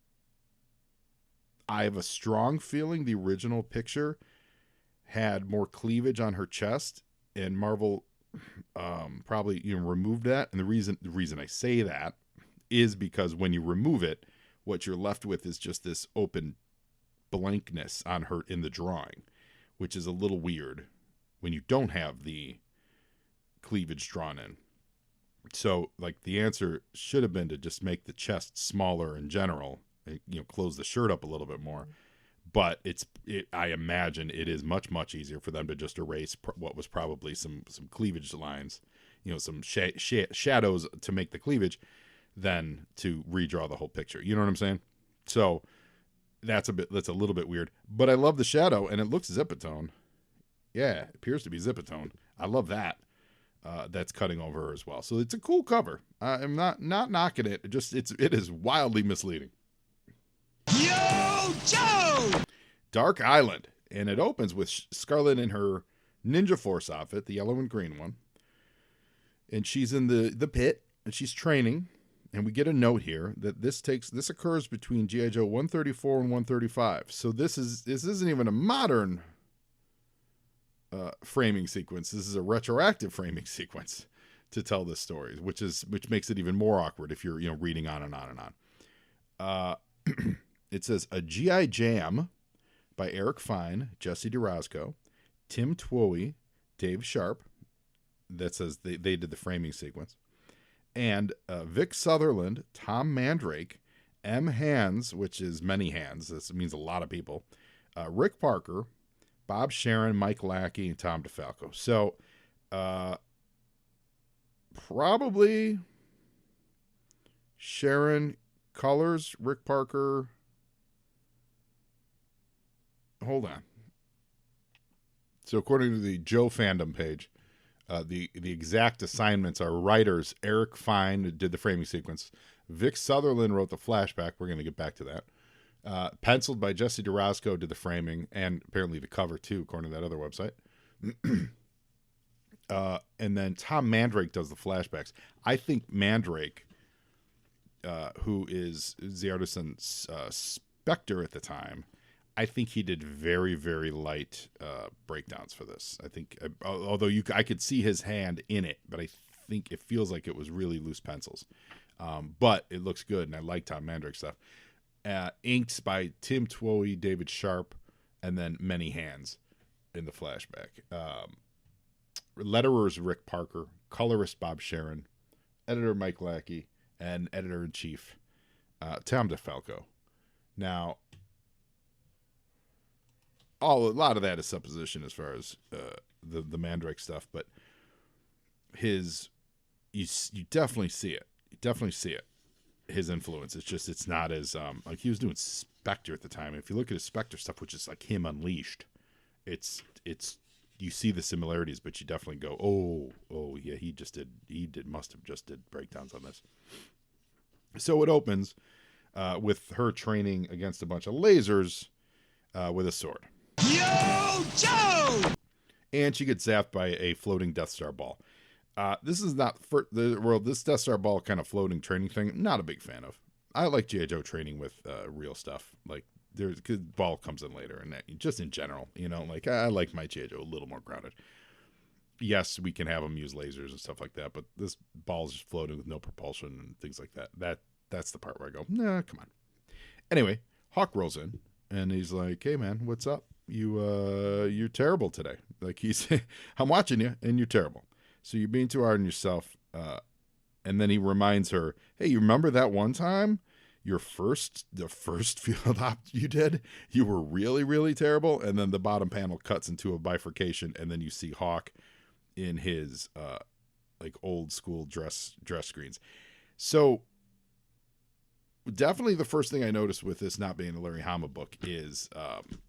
have a strong feeling the original picture had more cleavage on her chest, and Marvel probably removed that. And the reason I say that is because when you remove it, what you're left with is just this open blankness on her in the drawing, which is a little weird when you don't have the cleavage drawn in. So like the answer should have been to just make the chest smaller in general and close the shirt up a little bit more. But I imagine it is much, much easier for them to just erase what was probably some cleavage lines, some shadows to make the cleavage than to redraw the whole picture. You know what I'm saying? So that's a little bit weird. But I love the shadow, and it looks Zipatone. Yeah, it appears to be Zipatone. I love that. That's cutting over her as well. So it's a cool cover. I'm not knocking it. It is wildly misleading. Yo, Joe! Dark Island, and it opens with Scarlett in her Ninja Force outfit, the yellow and green one, and she's in the pit, and she's training. And we get a note here that this occurs between G.I. Joe 134 and 135. So this isn't even a modern framing sequence. This is a retroactive framing sequence to tell this story, which makes it even more awkward if you're reading on and on and on. It says a G.I. Jam by Eric Fine, Jesse DeRosco, Tim Twohy, Dave Sharp. That says they did the framing sequence. And Vic Sutherland, Tom Mandrake, M. Hands, which is many hands. This means a lot of people. Rick Parker, Bob Sharon, Mike Lackey, and Tom DeFalco. So, probably Sharon colors, Rick Parker. Hold on. So, according to the Joe fandom page, the exact assignments are writers Eric Fine did the framing sequence. Vic Sutherland wrote the flashback. We're going to get back to that. Penciled by Jesse DeRosco did the framing and apparently the cover too, according to that other website. And then Tom Mandrake does the flashbacks. I think Mandrake, who is the artist on Spectre at the time, I think he did very, very light breakdowns for this. I think, although I could see his hand in it, but I think it feels like it was really loose pencils. But it looks good, and I like Tom Mandrake stuff. Inks by Tim Twohy, David Sharp, and then many hands in the flashback. Letterers Rick Parker, colorist Bob Sharon, editor Mike Lackey, and editor-in-chief Tom DeFalco. Now, a lot of that is supposition as far as the Mandrake stuff, but you definitely see it. You definitely see it. His influence. It's not as like he was doing Spectre at the time. If you look at his Spectre stuff, which is like him unleashed, it's you see the similarities, but you definitely go, oh yeah, he must have just did breakdowns on this. So it opens with her training against a bunch of lasers with a sword. Yo, Joe! And she gets zapped by a floating Death Star ball. This is not for the world. This Death Star ball kind of floating training thing, not a big fan of. I like G.I. Joe training with real stuff. Like, cause ball comes in later, and just in general, like I like my G.I. Joe a little more grounded. Yes, we can have them use lasers and stuff like that, but this ball's just floating with no propulsion and things like that. That's the part where I go, nah, come on. Anyway, Hawk rolls in, and he's like, hey, man, what's up? You're terrible today. Like, I'm watching you, and you're terrible. So you're being too hard on yourself. And then he reminds her, hey, you remember that one time? The first field op you did? You were really, really terrible. And then the bottom panel cuts into a bifurcation, and then you see Hawk in his like old school dress screens. So definitely the first thing I noticed with this not being a Larry Hama book is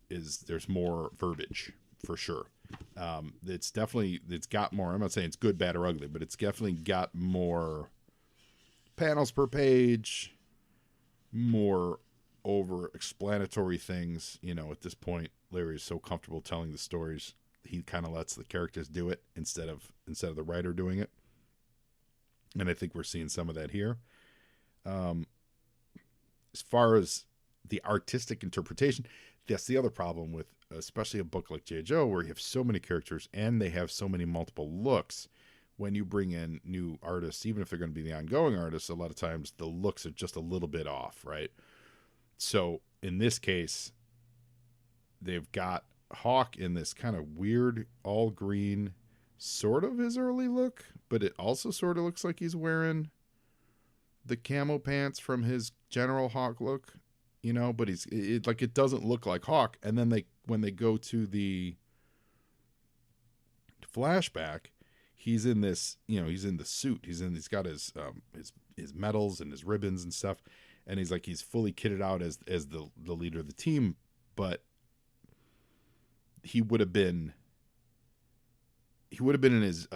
there's more verbiage for sure. It's got more, I'm not saying it's good, bad, or ugly, but it's definitely got more panels per page, more over explanatory things. At this point, Larry is so comfortable telling the stories, he kind of lets the characters do it instead of the writer doing it. And I think we're seeing some of that here. As far as the artistic interpretation, that's the other problem with especially a book like G.I. Joe, where you have so many characters and they have so many multiple looks. When you bring in new artists, even if they're going to be the ongoing artists, a lot of times the looks are just a little bit off, right? So in this case, they've got Hawk in this kind of weird all green, sort of his early look, but it also sort of looks like he's wearing the camo pants from his general Hawk look, but it doesn't look like Hawk. And then when they go to the flashback, he's in this, he's in the suit. He's got his medals and his ribbons and stuff. and he's fully kitted out as the leader of the team, but he would have been in his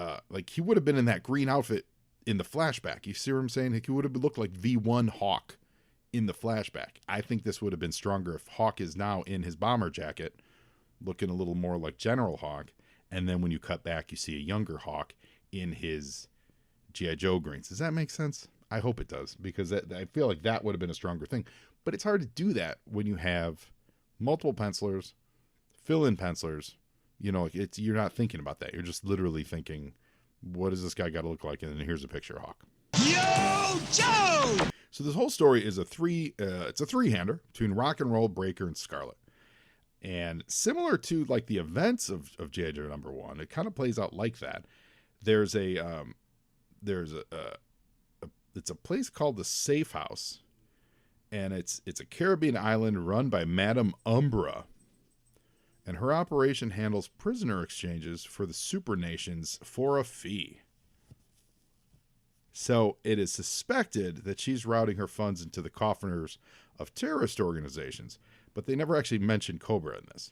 he would have been in that green outfit in the flashback. You see what I'm saying? Like, he would have looked like V1 Hawk in the flashback. I think this would have been stronger if Hawk is now in his bomber jacket, looking a little more like General Hawk, and then when you cut back, you see a younger Hawk in his G.I. Joe greens. Does that make sense? I hope it does, because I feel like that would have been a stronger thing. But it's hard to do that when you have multiple pencilers, fill-in pencilers. You know, you're not thinking about that. You're just literally thinking, what does this guy got to look like? And then here's a picture of Hawk. Yo, Joe! So this whole story is it's a three-hander between Rock and Roll, Breaker, and Scarlett. And similar to like the events of G.I. Joe #1, it kind of plays out like that. There's a place called the Safe House, and it's a Caribbean island run by Madame Umbra, and her operation handles prisoner exchanges for the super nations for a fee. So it is suspected that she's routing her funds into the coffers of terrorist organizations, but they never actually mentioned Cobra in this.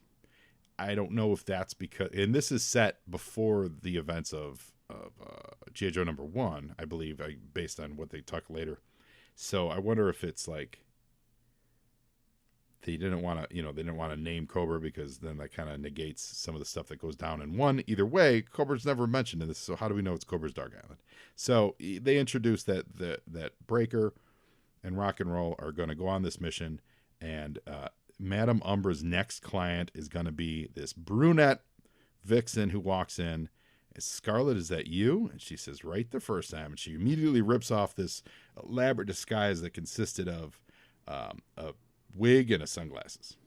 I don't know if that's because, and this is set before the events of G.I. Joe #1, I believe, based on what they talk later. So I wonder if it's like they didn't want to name Cobra, because then that kind of negates some of the stuff that goes down in 1. Either way, Cobra's never mentioned in this, so how do we know it's Cobra's Dark Island? So they introduced that Breaker and Rock and Roll are going to go on this mission, and Madame Umbra's next client is going to be this brunette vixen who walks in. Scarlett, is that you? And she says, right the first time. And she immediately rips off this elaborate disguise that consisted of a wig and a sunglasses.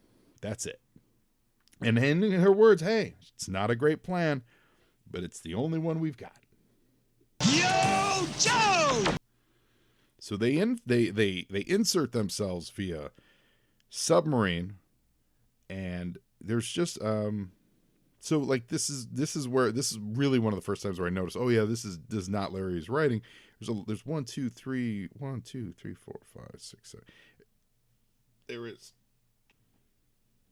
That's it. And in her words, hey, it's not a great plan, but it's the only one we've got. Yo, Joe! So they insert themselves via submarine, and there's just so like this is really one of the first times where I noticed, oh yeah, this is not Larry's writing. There's 1, 2, 3, 1, 2, 3, 4, 5, 6, 7.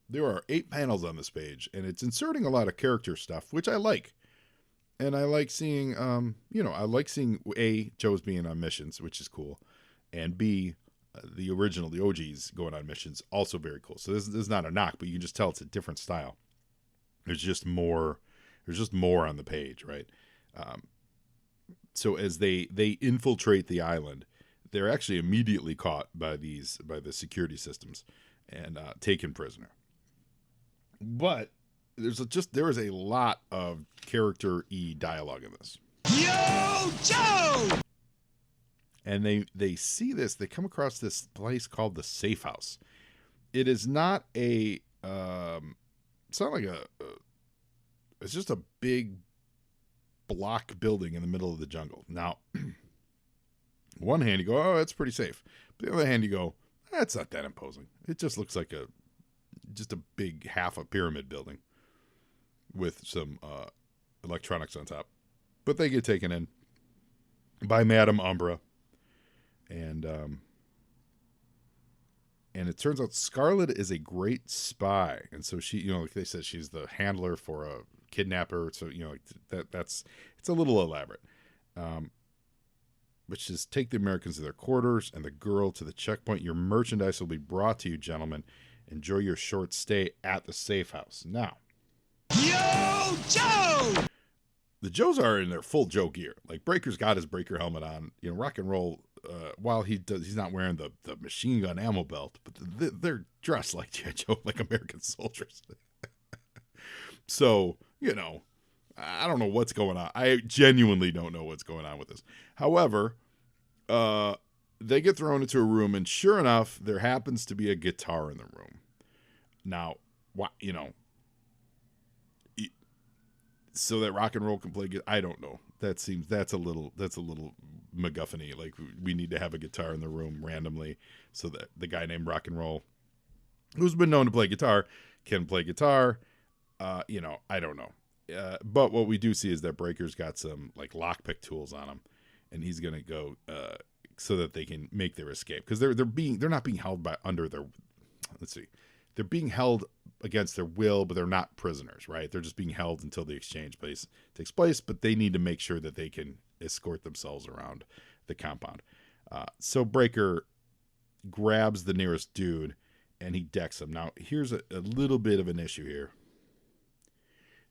There are 8 panels on this page, and it's inserting a lot of character stuff, which I like. And I like seeing, I like seeing A, Joe's being on missions, which is cool, and B, the OGs going on missions, also very cool. So this is not a knock, but you can just tell it's a different style. There's just more on the page, right? So as they infiltrate the island, they're actually immediately caught by the security systems and taken prisoner. But there is a lot of character-y dialogue in this. Yo, Joe! And they see this. They come across this place called the Safe House. It is not a. It's not like it's just a big block building in the middle of the jungle. Now, one hand you go, oh, that's pretty safe. But the other hand you go, that's not that imposing. It just looks like just a big half a pyramid building with some electronics on top. But they get taken in by Madame Umbra, and it turns out Scarlett is a great spy, and so she, like they said, she's the handler for a kidnapper. So it's a little elaborate. But she says, take the Americans to their quarters and the girl to the checkpoint. Your merchandise will be brought to you, gentlemen. Enjoy your short stay at the Safe House. Now, Yo, Joe! the Joes are in their full Joe gear. Like, Breaker's got his Breaker helmet on. Rock and Roll, while he's not wearing the machine gun ammo belt, but they're dressed like G.I. Joe, like American soldiers. So, I don't know what's going on. I genuinely don't know what's going on with this. However, they get thrown into a room, and sure enough, there happens to be a guitar in the room. Now, so that Rock and Roll can play guitar. I don't know. That's a little MacGuffin-y. Like, we need to have a guitar in the room randomly so that the guy named Rock and Roll, who's been known to play guitar, can play guitar. I don't know. But what we do see is that Breaker's got some like lockpick tools on him, and he's gonna go so that they can make their escape, because they're not being held under their, let's see, they're being held against their will, but they're not prisoners, right? They're just being held until the exchange takes place, but they need to make sure that they can escort themselves around the compound. So Breaker grabs the nearest dude and he decks him. Now, here's a little bit of an issue here.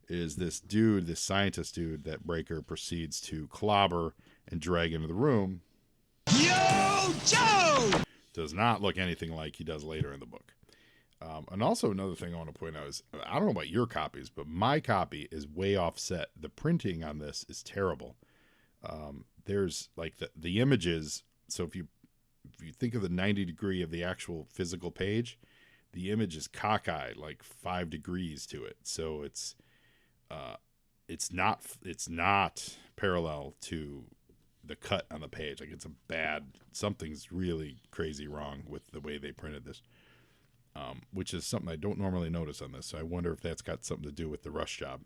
Is this dude, this scientist dude that Breaker proceeds to clobber and drag into the room. Yo, Joe! Does not look anything like he does later in the book. And also another thing I want to point out is, I don't know about your copies, but my copy is way offset. The printing on this is terrible. There's like the images. So if you think of the 90 degree of the actual physical page, the image is cockeyed like 5 degrees to it. So it's not parallel to the cut on the page. Like something's really crazy wrong with the way they printed this. Which is something I don't normally notice on this. So I wonder if that's got something to do with the rush job.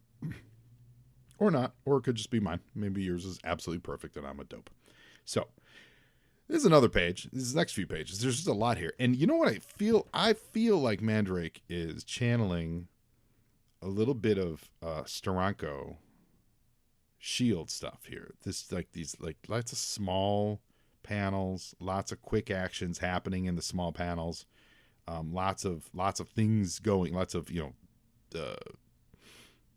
Or not. Or it could just be mine. Maybe yours is absolutely perfect and I'm a dope. So, this is another page. This is the next few pages. There's just a lot here. And you know what I feel? I feel like Mandrake is channeling a little bit of Steranko S.H.I.E.L.D stuff here. These lots of small panels, lots of quick actions happening in the small panels. Lots of things going, lots of,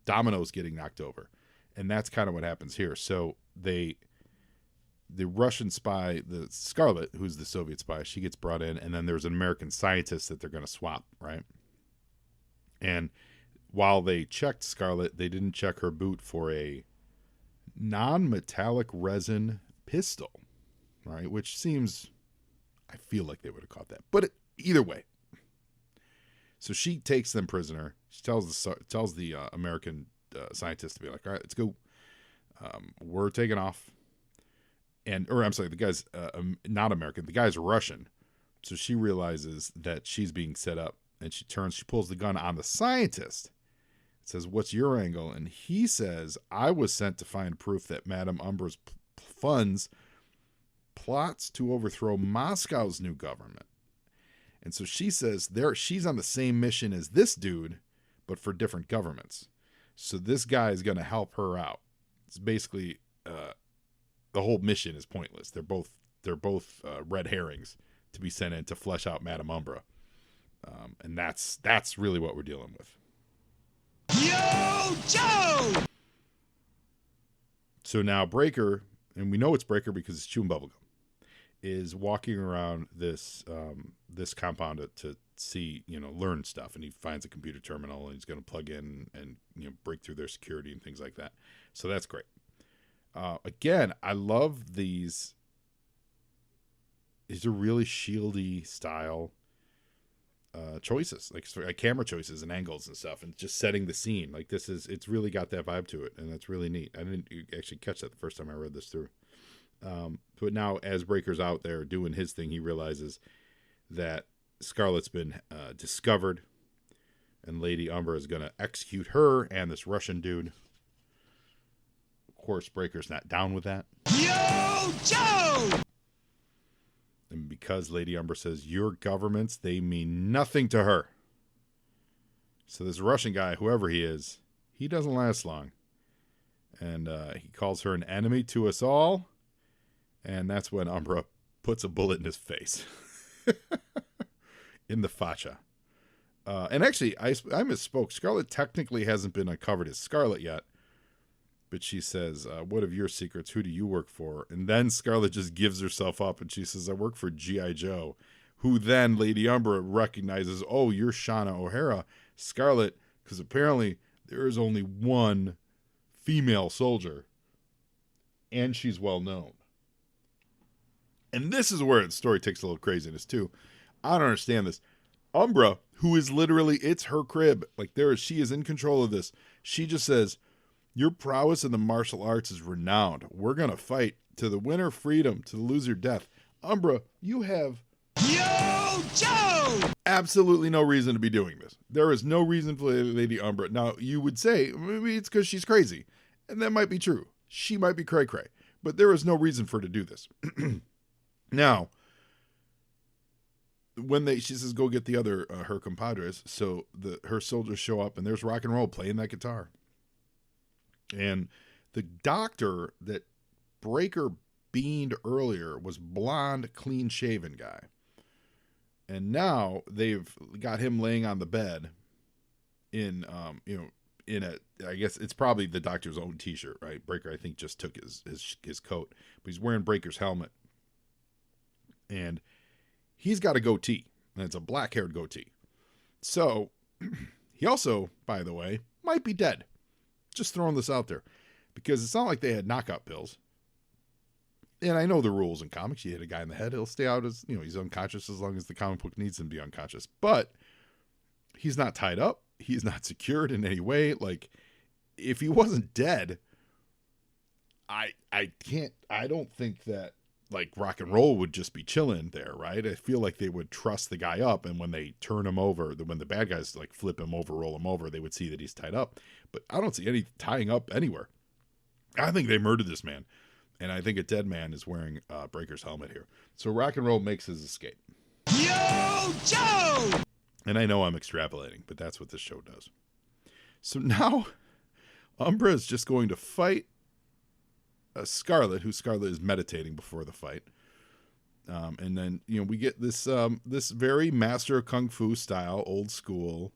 dominoes getting knocked over. And that's kind of what happens here. So the Russian spy, the Scarlett, who's the Soviet spy, she gets brought in, and then there's an American scientist that they're going to swap, right? And while they checked Scarlett, they didn't check her boot for a non-metallic resin pistol, right? Which seems, I feel like they would have caught that. But either way. So she takes them prisoner. She tells the American scientist to be like, all right, let's go. We're taking off. The guy's not American. The guy's Russian. So she realizes that she's being set up, and she pulls the gun on the scientist. It says, what's your angle? And he says, I was sent to find proof that Madame Umbra's funds plots to overthrow Moscow's new government. And so she says she's on the same mission as this dude, but for different governments. So this guy is going to help her out. It's basically the whole mission is pointless. They're both red herrings to be sent in to flesh out Madame Umbra, and that's really what we're dealing with. Yo, Joe! So now Breaker, and we know it's Breaker because it's chewing bubblegum, is walking around this compound to see, learn stuff, and he finds a computer terminal, and he's going to plug in and break through their security and things like that. So that's great. Again, I love these. These are really S.H.I.E.L.D.y style choices, like camera choices and angles and stuff, and just setting the scene. Like it's really got that vibe to it, and that's really neat. I didn't actually catch that the first time I read this through. But now, as Breaker's out there doing his thing, he realizes that Scarlett's been discovered, and Lady Umbra is going to execute her and this Russian dude. Of course, Breaker's not down with that. Yo, Joe! And because Lady Umbra says, your governments, they mean nothing to her. So this Russian guy, whoever he is, he doesn't last long. And he calls her an enemy to us all. And that's when Umbra puts a bullet in his face. In the facha. And actually, I misspoke. Scarlett technically hasn't been uncovered as Scarlett yet. But she says, what of your secrets? Who do you work for? And then Scarlett just gives herself up, and she says, I work for G.I. Joe. Who then Lady Umbra recognizes, oh, you're Shauna O'Hara, Scarlett, because apparently there is only one female soldier, and she's well known. And this is where the story takes a little craziness, too. I don't understand this. Umbra, who is literally, it's her crib. Like, she is in control of this. She just says, your prowess in the martial arts is renowned. We're going to fight to the winner freedom, to the loser death. Umbra, you have Yo, Joe! absolutely no reason to be doing this. There is no reason for Lady Umbra. Now, you would say, maybe it's because she's crazy. And that might be true. She might be cray-cray. But there is no reason for her to do this. Now, when she says go get the other her compadres, so her soldiers show up and there's Rock and Roll playing that guitar, and the doctor that Breaker beaned earlier was blonde, clean shaven guy, and now they've got him laying on the bed in in a, I guess it's probably the doctor's own t-shirt, right? Breaker I think just took his coat, but he's wearing Breaker's helmet, and he's got a goatee, and it's a black-haired goatee. So, he also, by the way, might be dead. Just throwing this out there. Because it's not like they had knockout pills. And I know the rules in comics. You hit a guy in the head, he'll stay out as, he's unconscious as long as the comic book needs him to be unconscious. But, he's not tied up. He's not secured in any way. Like, if he wasn't dead, I don't think that, like, Rock and Roll would just be chilling there, right? I feel like they would trust the guy up, and when they turn him over, when the bad guys like flip him over, roll him over, they would see that he's tied up. But I don't see any tying up anywhere. I think they murdered this man, and I think a dead man is wearing Breaker's helmet here. So Rock and Roll makes his escape. Yo, Joe! And I know I'm extrapolating, but that's what this show does. So now Umbra is just going to fight Scarlett, who Scarlett is meditating before the fight. And then, we get this this very master of kung fu style, old school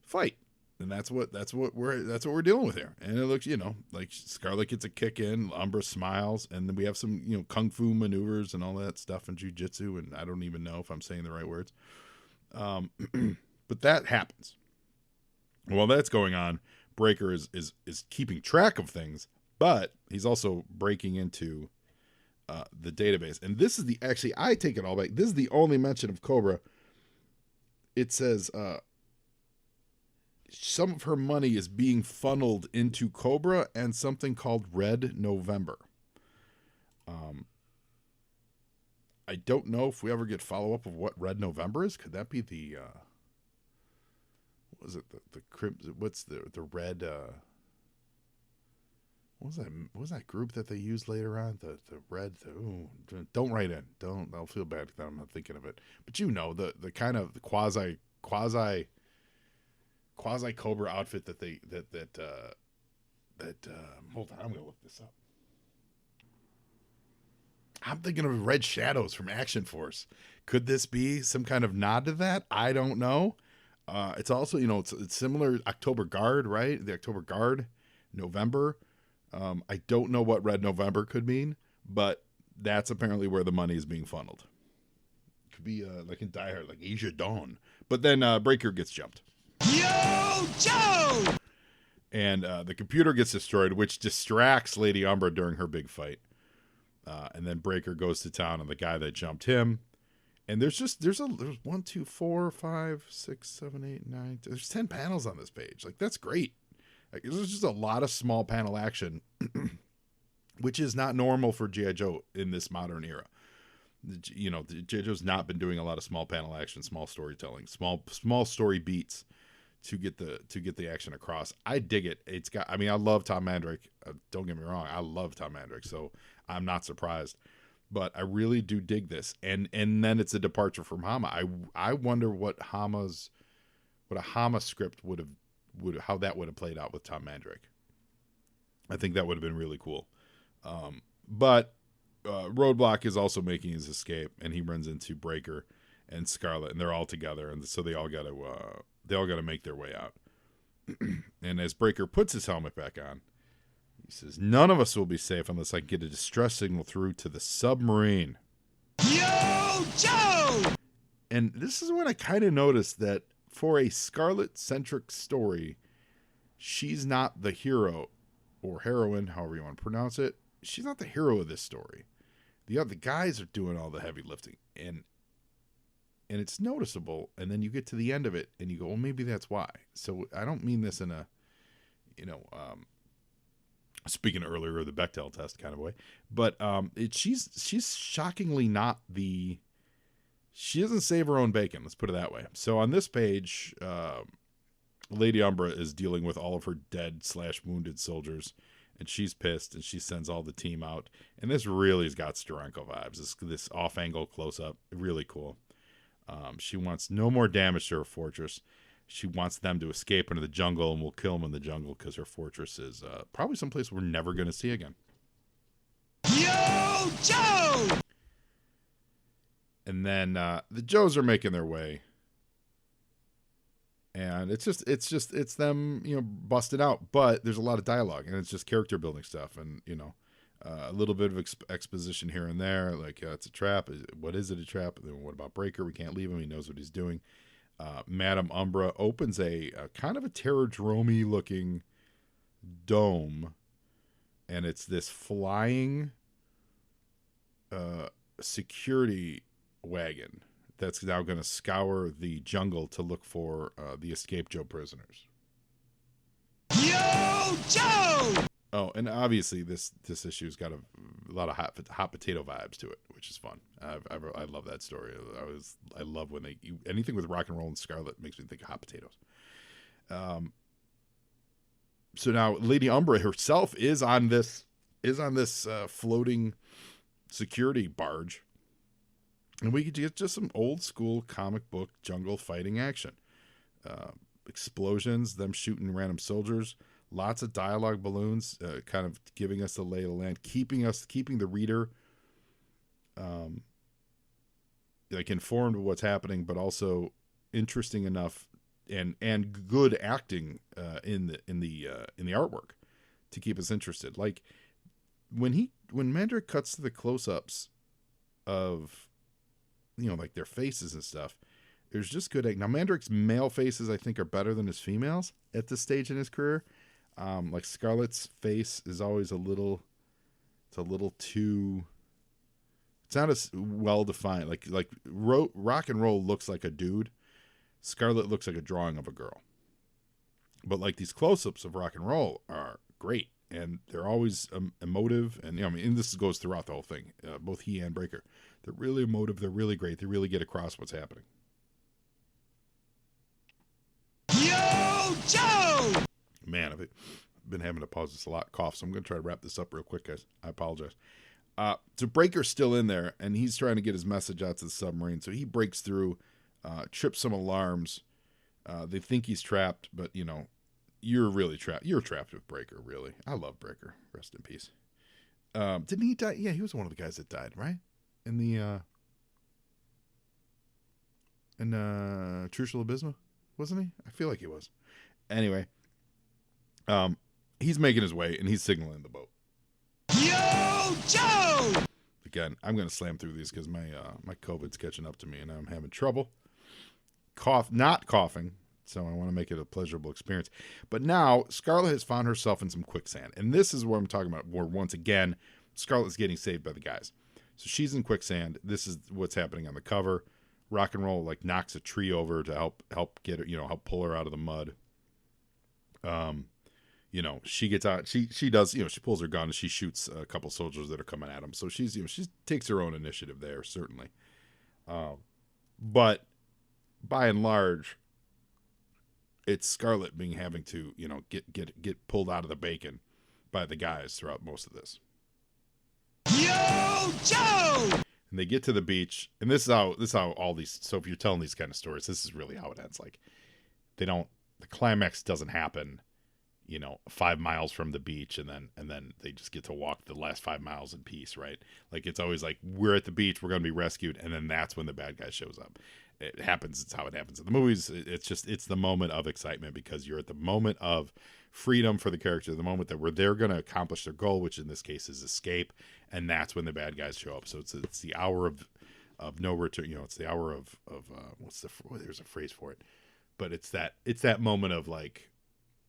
fight. And that's what we're dealing with here. And it looks, like Scarlett gets a kick in, Umbra smiles, and then we have some, kung fu maneuvers and all that stuff and jujitsu, and I don't even know if I'm saying the right words. But that happens. While that's going on, Breaker is keeping track of things, but he's also breaking into the database. And this is I take it all back. This is the only mention of Cobra. It says some of her money is being funneled into Cobra and something called Red November. I don't know if we ever get follow-up of what Red November is. Could that be the what was it, the crimson? What's the red what was that group that they used later on? The red. Don't write in. I'll feel bad that I'm not thinking of it. But the kind of the quasi Cobra outfit that hold on, I'm gonna look this up. I'm thinking of Red Shadows from Action Force. Could this be some kind of nod to that? I don't know. It's also, it's similar. October Guard, right? The October Guard, November. I don't know what Red November could mean, but that's apparently where the money is being funneled. Could be like in Die Hard, like Asia Dawn. But then Breaker gets jumped. Yo, Joe! And the computer gets destroyed, which distracts Lady Umbra during her big fight. And then Breaker goes to town on the guy that jumped him. And there's 1, 2, 4, 5, 6, 7, 8, 9. There's 10 panels on this page. Like, that's great. Like, there's just a lot of small panel action, which is not normal for G.I. Joe in this modern era. G.I. Joe's not been doing a lot of small panel action, small storytelling, small story beats to get the action across. I dig it. I love Tom Mandrake. Don't get me wrong. I love Tom Mandrake, so I'm not surprised. But I really do dig this. And then it's a departure from Hama. I wonder what a Hama script how that would have played out with Tom Mandrake. I think that would have been really cool. But Roadblock is also making his escape, and he runs into Breaker and Scarlett, and they're all together, and so they all got to make their way out. And as Breaker puts his helmet back on, he says, "None of us will be safe unless I get a distress signal through to the submarine." Yo, Joe! And this is when I kind of noticed that for a Scarlett-centric story, she's not the hero or heroine, however you want to pronounce it. She's not the hero of this story. The other guys are doing all the heavy lifting, and it's noticeable. And then you get to the end of it, and you go, "Well, maybe that's why." So I don't mean this in a, speaking earlier of the Bechdel test kind of way, but she's shockingly not the. She doesn't save her own bacon. Let's put it that way. So on this page, Lady Umbra is dealing with all of her dead/wounded soldiers, and she's pissed, and she sends all the team out. And this really has got Steranko vibes. This off-angle close-up, really cool. She wants no more damage to her fortress. She wants them to escape into the jungle, and we'll kill them in the jungle because her fortress is probably someplace we're never going to see again. Yo, Joe! And then the Joes are making their way. And it's them, busted out. But there's a lot of dialogue, and it's just character building stuff, and a little bit of exposition here and there, like it's a trap. What is it, a trap? Then what about Breaker? We can't leave him. He knows what he's doing. Madame Umbra opens a kind of a Terradrome looking dome, and it's this flying security wagon that's now going to scour the jungle to look for the escaped Joe prisoners. Yo, Joe! Oh, and obviously this issue's got a lot of hot potato vibes to it, which is fun. I love that story. I love when anything with rock and roll and Scarlett makes me think of hot potatoes. So now Lady Umbra herself is on this floating security barge. And we could get just some old school comic book jungle fighting action. Explosions, them shooting random soldiers, lots of dialogue balloons, kind of giving us the lay of the land, keeping the reader informed of what's happening, but also interesting enough and good acting in the artwork to keep us interested. Like when Mandrake cuts to the close-ups of like their faces and stuff, there's just good. Now Mandrake's male faces I think are better than his females at this stage in his career. Like Scarlett's face is always a little too. It's not as well defined. Like rock and roll looks like a dude. Scarlett looks like a drawing of a girl. But like these close-ups of rock and roll are great, and they're always emotive. And and this goes throughout the whole thing. Both he and Breaker, they're really emotive. They're really great. They really get across what's happening. Yo, Joe! Man, I've been having to pause this a lot, cough, so I'm going to try to wrap this up real quick, guys. I apologize. So Breaker's still in there, and he's trying to get his message out to the submarine. So he breaks through, trips some alarms. They think he's trapped, but, you're really trapped. You're trapped with Breaker, really. I love Breaker. Rest in peace. Didn't he die? Yeah, he was one of the guys that died, right? In the Trucial Abysma, wasn't he? I feel like he was. Anyway, he's making his way, and he's signaling the boat. Yo, Joe! Again, I'm going to slam through these because my COVID's catching up to me, and I'm having trouble. Not coughing, so I want to make it a pleasurable experience. But now, Scarlett has found herself in some quicksand, and this is what I'm talking about, where once again, Scarlett's getting saved by the guys. So she's in quicksand. This is what's happening on the cover. Rock and Roll knocks a tree over to help get her, help pull her out of the mud. She gets out. She does. She pulls her gun and she shoots a couple soldiers that are coming at him. So she takes her own initiative there, certainly. But by and large, it's Scarlett having to get pulled out of the bacon by the guys throughout most of this. Yo, Joe! And they get to the beach, and this is how all these. So if you're telling these kind of stories, this is really how it ends. Like the climax doesn't happen, 5 miles from the beach, and then they just get to walk the last 5 miles in peace, right? Like it's always like we're at the beach, we're going to be rescued, and then that's when the bad guy shows up. It happens. It's how it happens in the movies. It's the moment of excitement because you're at the moment of freedom for the character, the moment that they're going to accomplish their goal, which in this case is escape, and that's when the bad guys show up. So it's the hour of no return. It's the hour of there's a phrase for it, but it's that moment of like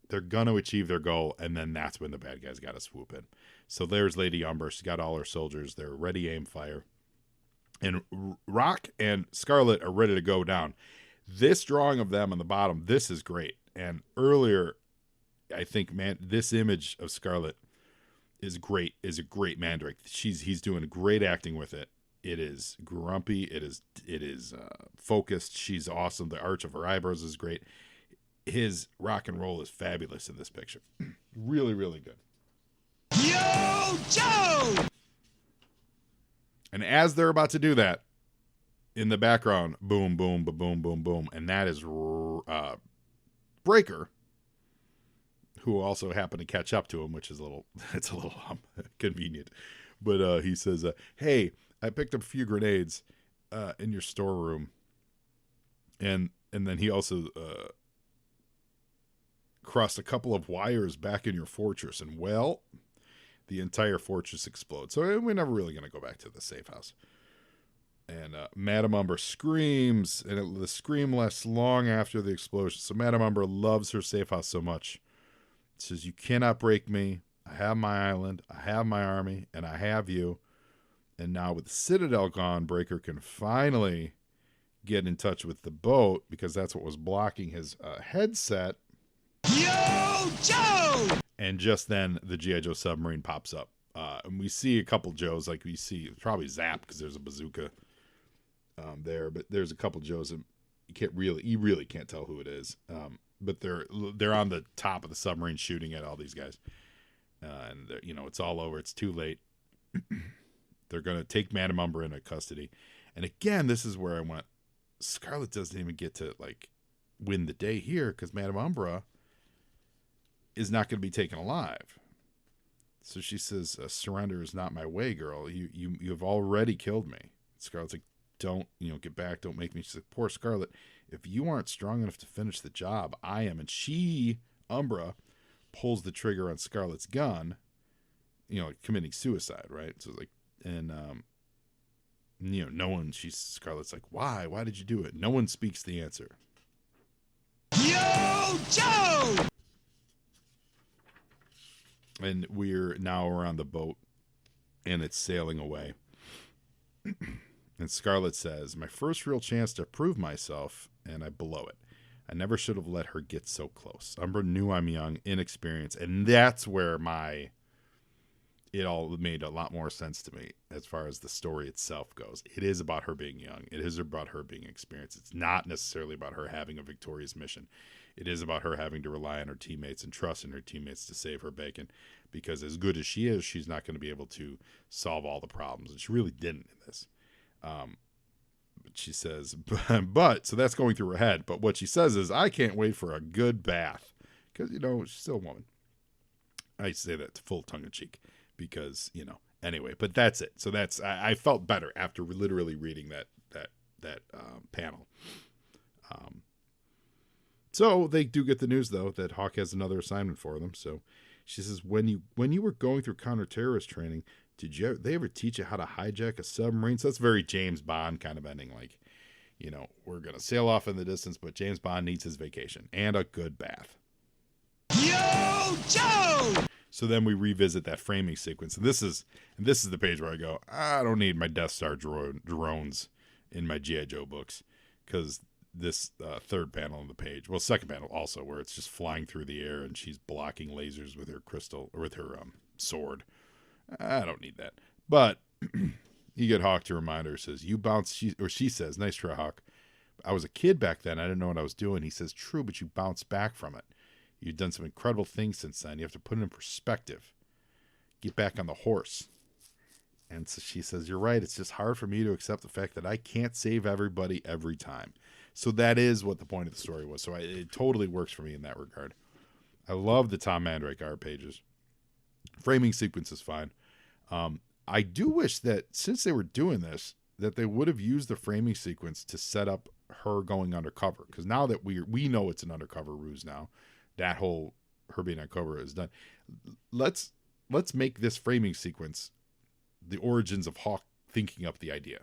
they're going to achieve their goal, and then that's when the bad guys got to swoop in. So there's Lady Umbra. She's got all her soldiers. They're ready, aim, fire. And Rock and Scarlett are ready to go down. This drawing of them on the bottom, this is great. And earlier, I think, this image of Scarlett is great. Is a great Mandrake. He's doing great acting with it. It is grumpy. It is focused. She's awesome. The arch of her eyebrows is great. His rock and roll is fabulous in this picture. Really, really good. And as they're about to do that, in the background, boom, boom, boom, boom, boom. And that is Breaker, who also happened to catch up to him, which is it's a little convenient. But he says, hey, I picked up a few grenades in your storeroom. And then he also crossed a couple of wires back in your fortress. And, well, the entire fortress explodes. So we're never really going to go back to the safe house. And Madame Umber screams, and the scream lasts long after the explosion. So Madame Umber loves her safe house so much. Says, you cannot break me. I have my island. I have my army. And I have you. And now with the Citadel gone, Breaker can finally get in touch with the boat, because that's what was blocking his headset. Yo, Joe! And just then, the G.I. Joe submarine pops up. And we see a couple Joes, like we see probably Zap, because there's a bazooka there. But there's a couple Joes, and you really can't tell who it is. But they're on the top of the submarine shooting at all these guys. And it's all over. It's too late. They're going to take Madame Umber into custody. And again, this is where I went, Scarlett doesn't even get to win the day here, because Madame Umbra is not going to be taken alive. So she says, surrender is not my way, girl. You have already killed me. Scarlett's like, don't, get back. Don't make me. She's like, poor Scarlett. If you aren't strong enough to finish the job, I am. And Umbra, pulls the trigger on Scarlett's gun, committing suicide, right? So and no one, Scarlett's like, why? Why did you do it? No one speaks the answer. Yo, Joe! And we're on the boat, and it's sailing away. And Scarlett says, my first real chance to prove myself, and I blow it. I never should have let her get so close. Umbra knew I'm young, inexperienced, and that's where it all made a lot more sense to me as far as the story itself goes. It is about her being young. It is about her being experienced. It's not necessarily about her having a victorious mission. It is about her having to rely on her teammates and trust in her teammates to save her bacon, because as good as she is, she's not going to be able to solve all the problems. And she really didn't in this. But she says, so that's going through her head. But what she says is, I can't wait for a good bath, because, she's still a woman. I say that full tongue in cheek. Because, anyway, but that's it. So I felt better after literally reading that panel. So they do get the news, though, that Hawk has another assignment for them. So she says, when you were going through counterterrorist training, they ever teach you how to hijack a submarine? So that's very James Bond kind of ending. Like, we're going to sail off in the distance, but James Bond needs his vacation and a good bath. Yo, Joe! So then we revisit that framing sequence. And this is the page where I go, I don't need my Death Star drones in my G.I. Joe books, because this third panel on the page, well, second panel also, where it's just flying through the air and she's blocking lasers with her crystal, or with her sword. I don't need that. But you get Hawk to remind her, says, you bounce, she says, nice try, Hawk. I was a kid back then. I didn't know what I was doing. He says, true, but you bounced back from it. You've done some incredible things since then. You have to put it in perspective. Get back on the horse. And so she says, you're right. It's just hard for me to accept the fact that I can't save everybody every time. So that is what the point of the story was. So it totally works for me in that regard. I love the Tom Mandrake art pages. Framing sequence is fine. I do wish that since they were doing this, that they would have used the framing sequence to set up her going undercover. Because now that we know it's an undercover ruse now, that whole her being undercover is done. Let's make this framing sequence the origins of Hawk thinking up the idea.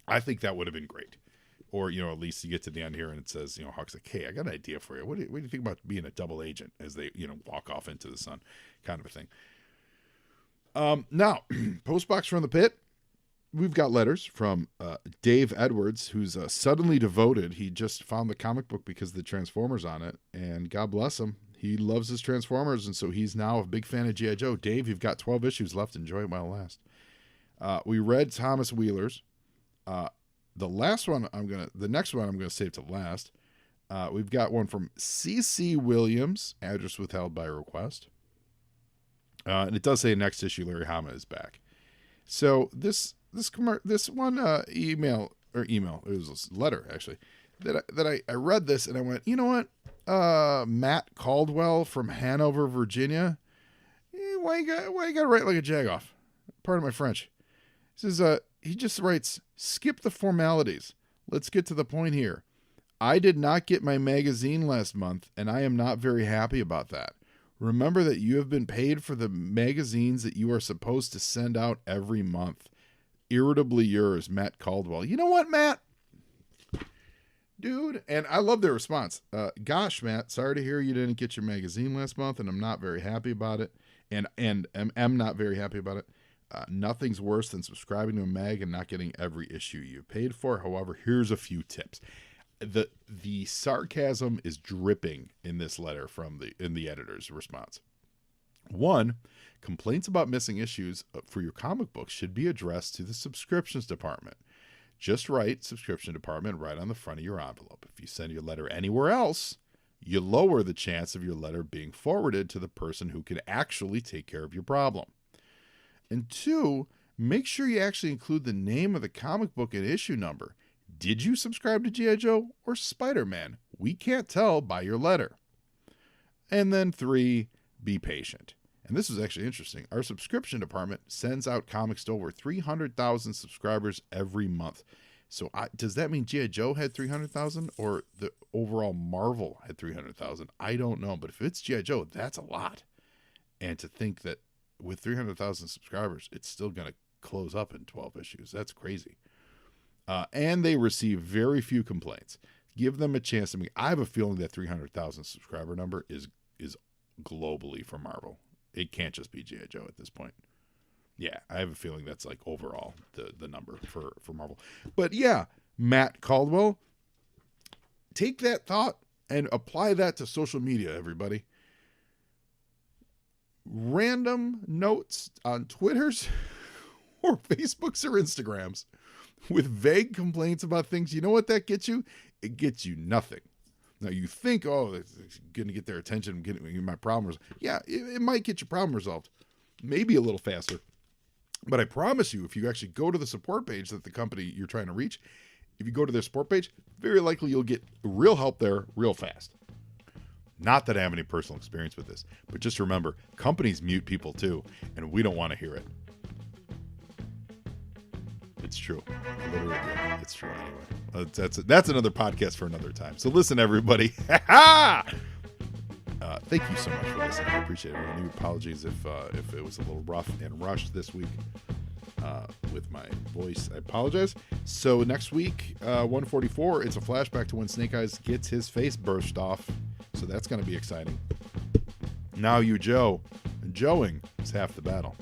I think that would have been great. Or, at least you get to the end here and it says, Hawk's like, hey, I got an idea for you. What do you think about being a double agent as they, walk off into the sun, kind of a thing. Now, Postbox from the Pit. We've got letters from Dave Edwards, who's suddenly devoted. He just found the comic book because of the Transformers on it, and God bless him. He loves his Transformers, and so he's now a big fan of G.I. Joe. Dave, you've got 12 issues left. Enjoy it while it lasts. We read Thomas Wheeler's. The next one I'm gonna save to last. We've got one from C.C. Williams, address withheld by request. And it does say next issue, Larry Hama is back. So this this one email. It was a letter actually that I read this and I went, you know what? Matt Caldwell from Hanover, Virginia. Why you got to write like a jagoff? Pardon my French. He says he just writes, skip the formalities. Let's get to the point here. I did not get my magazine last month, and I am not very happy about that. Remember that you have been paid for the magazines that you are supposed to send out every month. Irritably yours, Matt Caldwell. You know what, Matt? Dude, and I love their response. Gosh, Matt, sorry to hear you didn't get your magazine last month, and I'm not very happy about it. And am not very happy about it. Nothing's worse than subscribing to a mag and not getting every issue you paid for. However, here's a few tips. The sarcasm is dripping in this letter in the editor's response. 1, complaints about missing issues for your comic books should be addressed to the subscriptions department. Just write subscription department right on the front of your envelope. If you send your letter anywhere else, you lower the chance of your letter being forwarded to the person who can actually take care of your problem. And 2, make sure you actually include the name of the comic book and issue number. Did you subscribe to G.I. Joe or Spider-Man? We can't tell by your letter. And then 3, be patient. And this is actually interesting. Our subscription department sends out comics to over 300,000 subscribers every month. So does that mean G.I. Joe had 300,000 or the overall Marvel had 300,000? I don't know. But if it's G.I. Joe, that's a lot. And to think that with 300,000 subscribers, it's still going to close up in 12 issues. That's crazy. And they receive very few complaints. Give them a chance. I mean, I have a feeling that 300,000 subscriber number is globally for Marvel. It can't just be G.I. Joe at this point. Yeah, I have a feeling that's like overall the number for Marvel. But yeah, Matt Caldwell, take that thought and apply that to social media, everybody. Random notes on Twitters or Facebooks or Instagrams with vague complaints about things. You know what that gets you? It gets you nothing. Now you think, oh, it's going to get their attention, getting my problem resolved. Yeah, it might get your problem resolved. Maybe a little faster. But I promise you, if you actually go to the support page that the company you're trying to reach, if you go to their support page, very likely you'll get real help there real fast. Not that I have any personal experience with this, but just remember, companies mute people too, and we don't want to hear it. It's true. Literally, it's true anyway. That's another podcast for another time. So listen, everybody. Thank you so much for listening. I appreciate it. New apologies if it was a little rough and rushed this week with my voice. I apologize. So next week, 144, it's a flashback to when Snake Eyes gets his face burst off. So that's going to be exciting. Now you Joe. And Joeing is half the battle.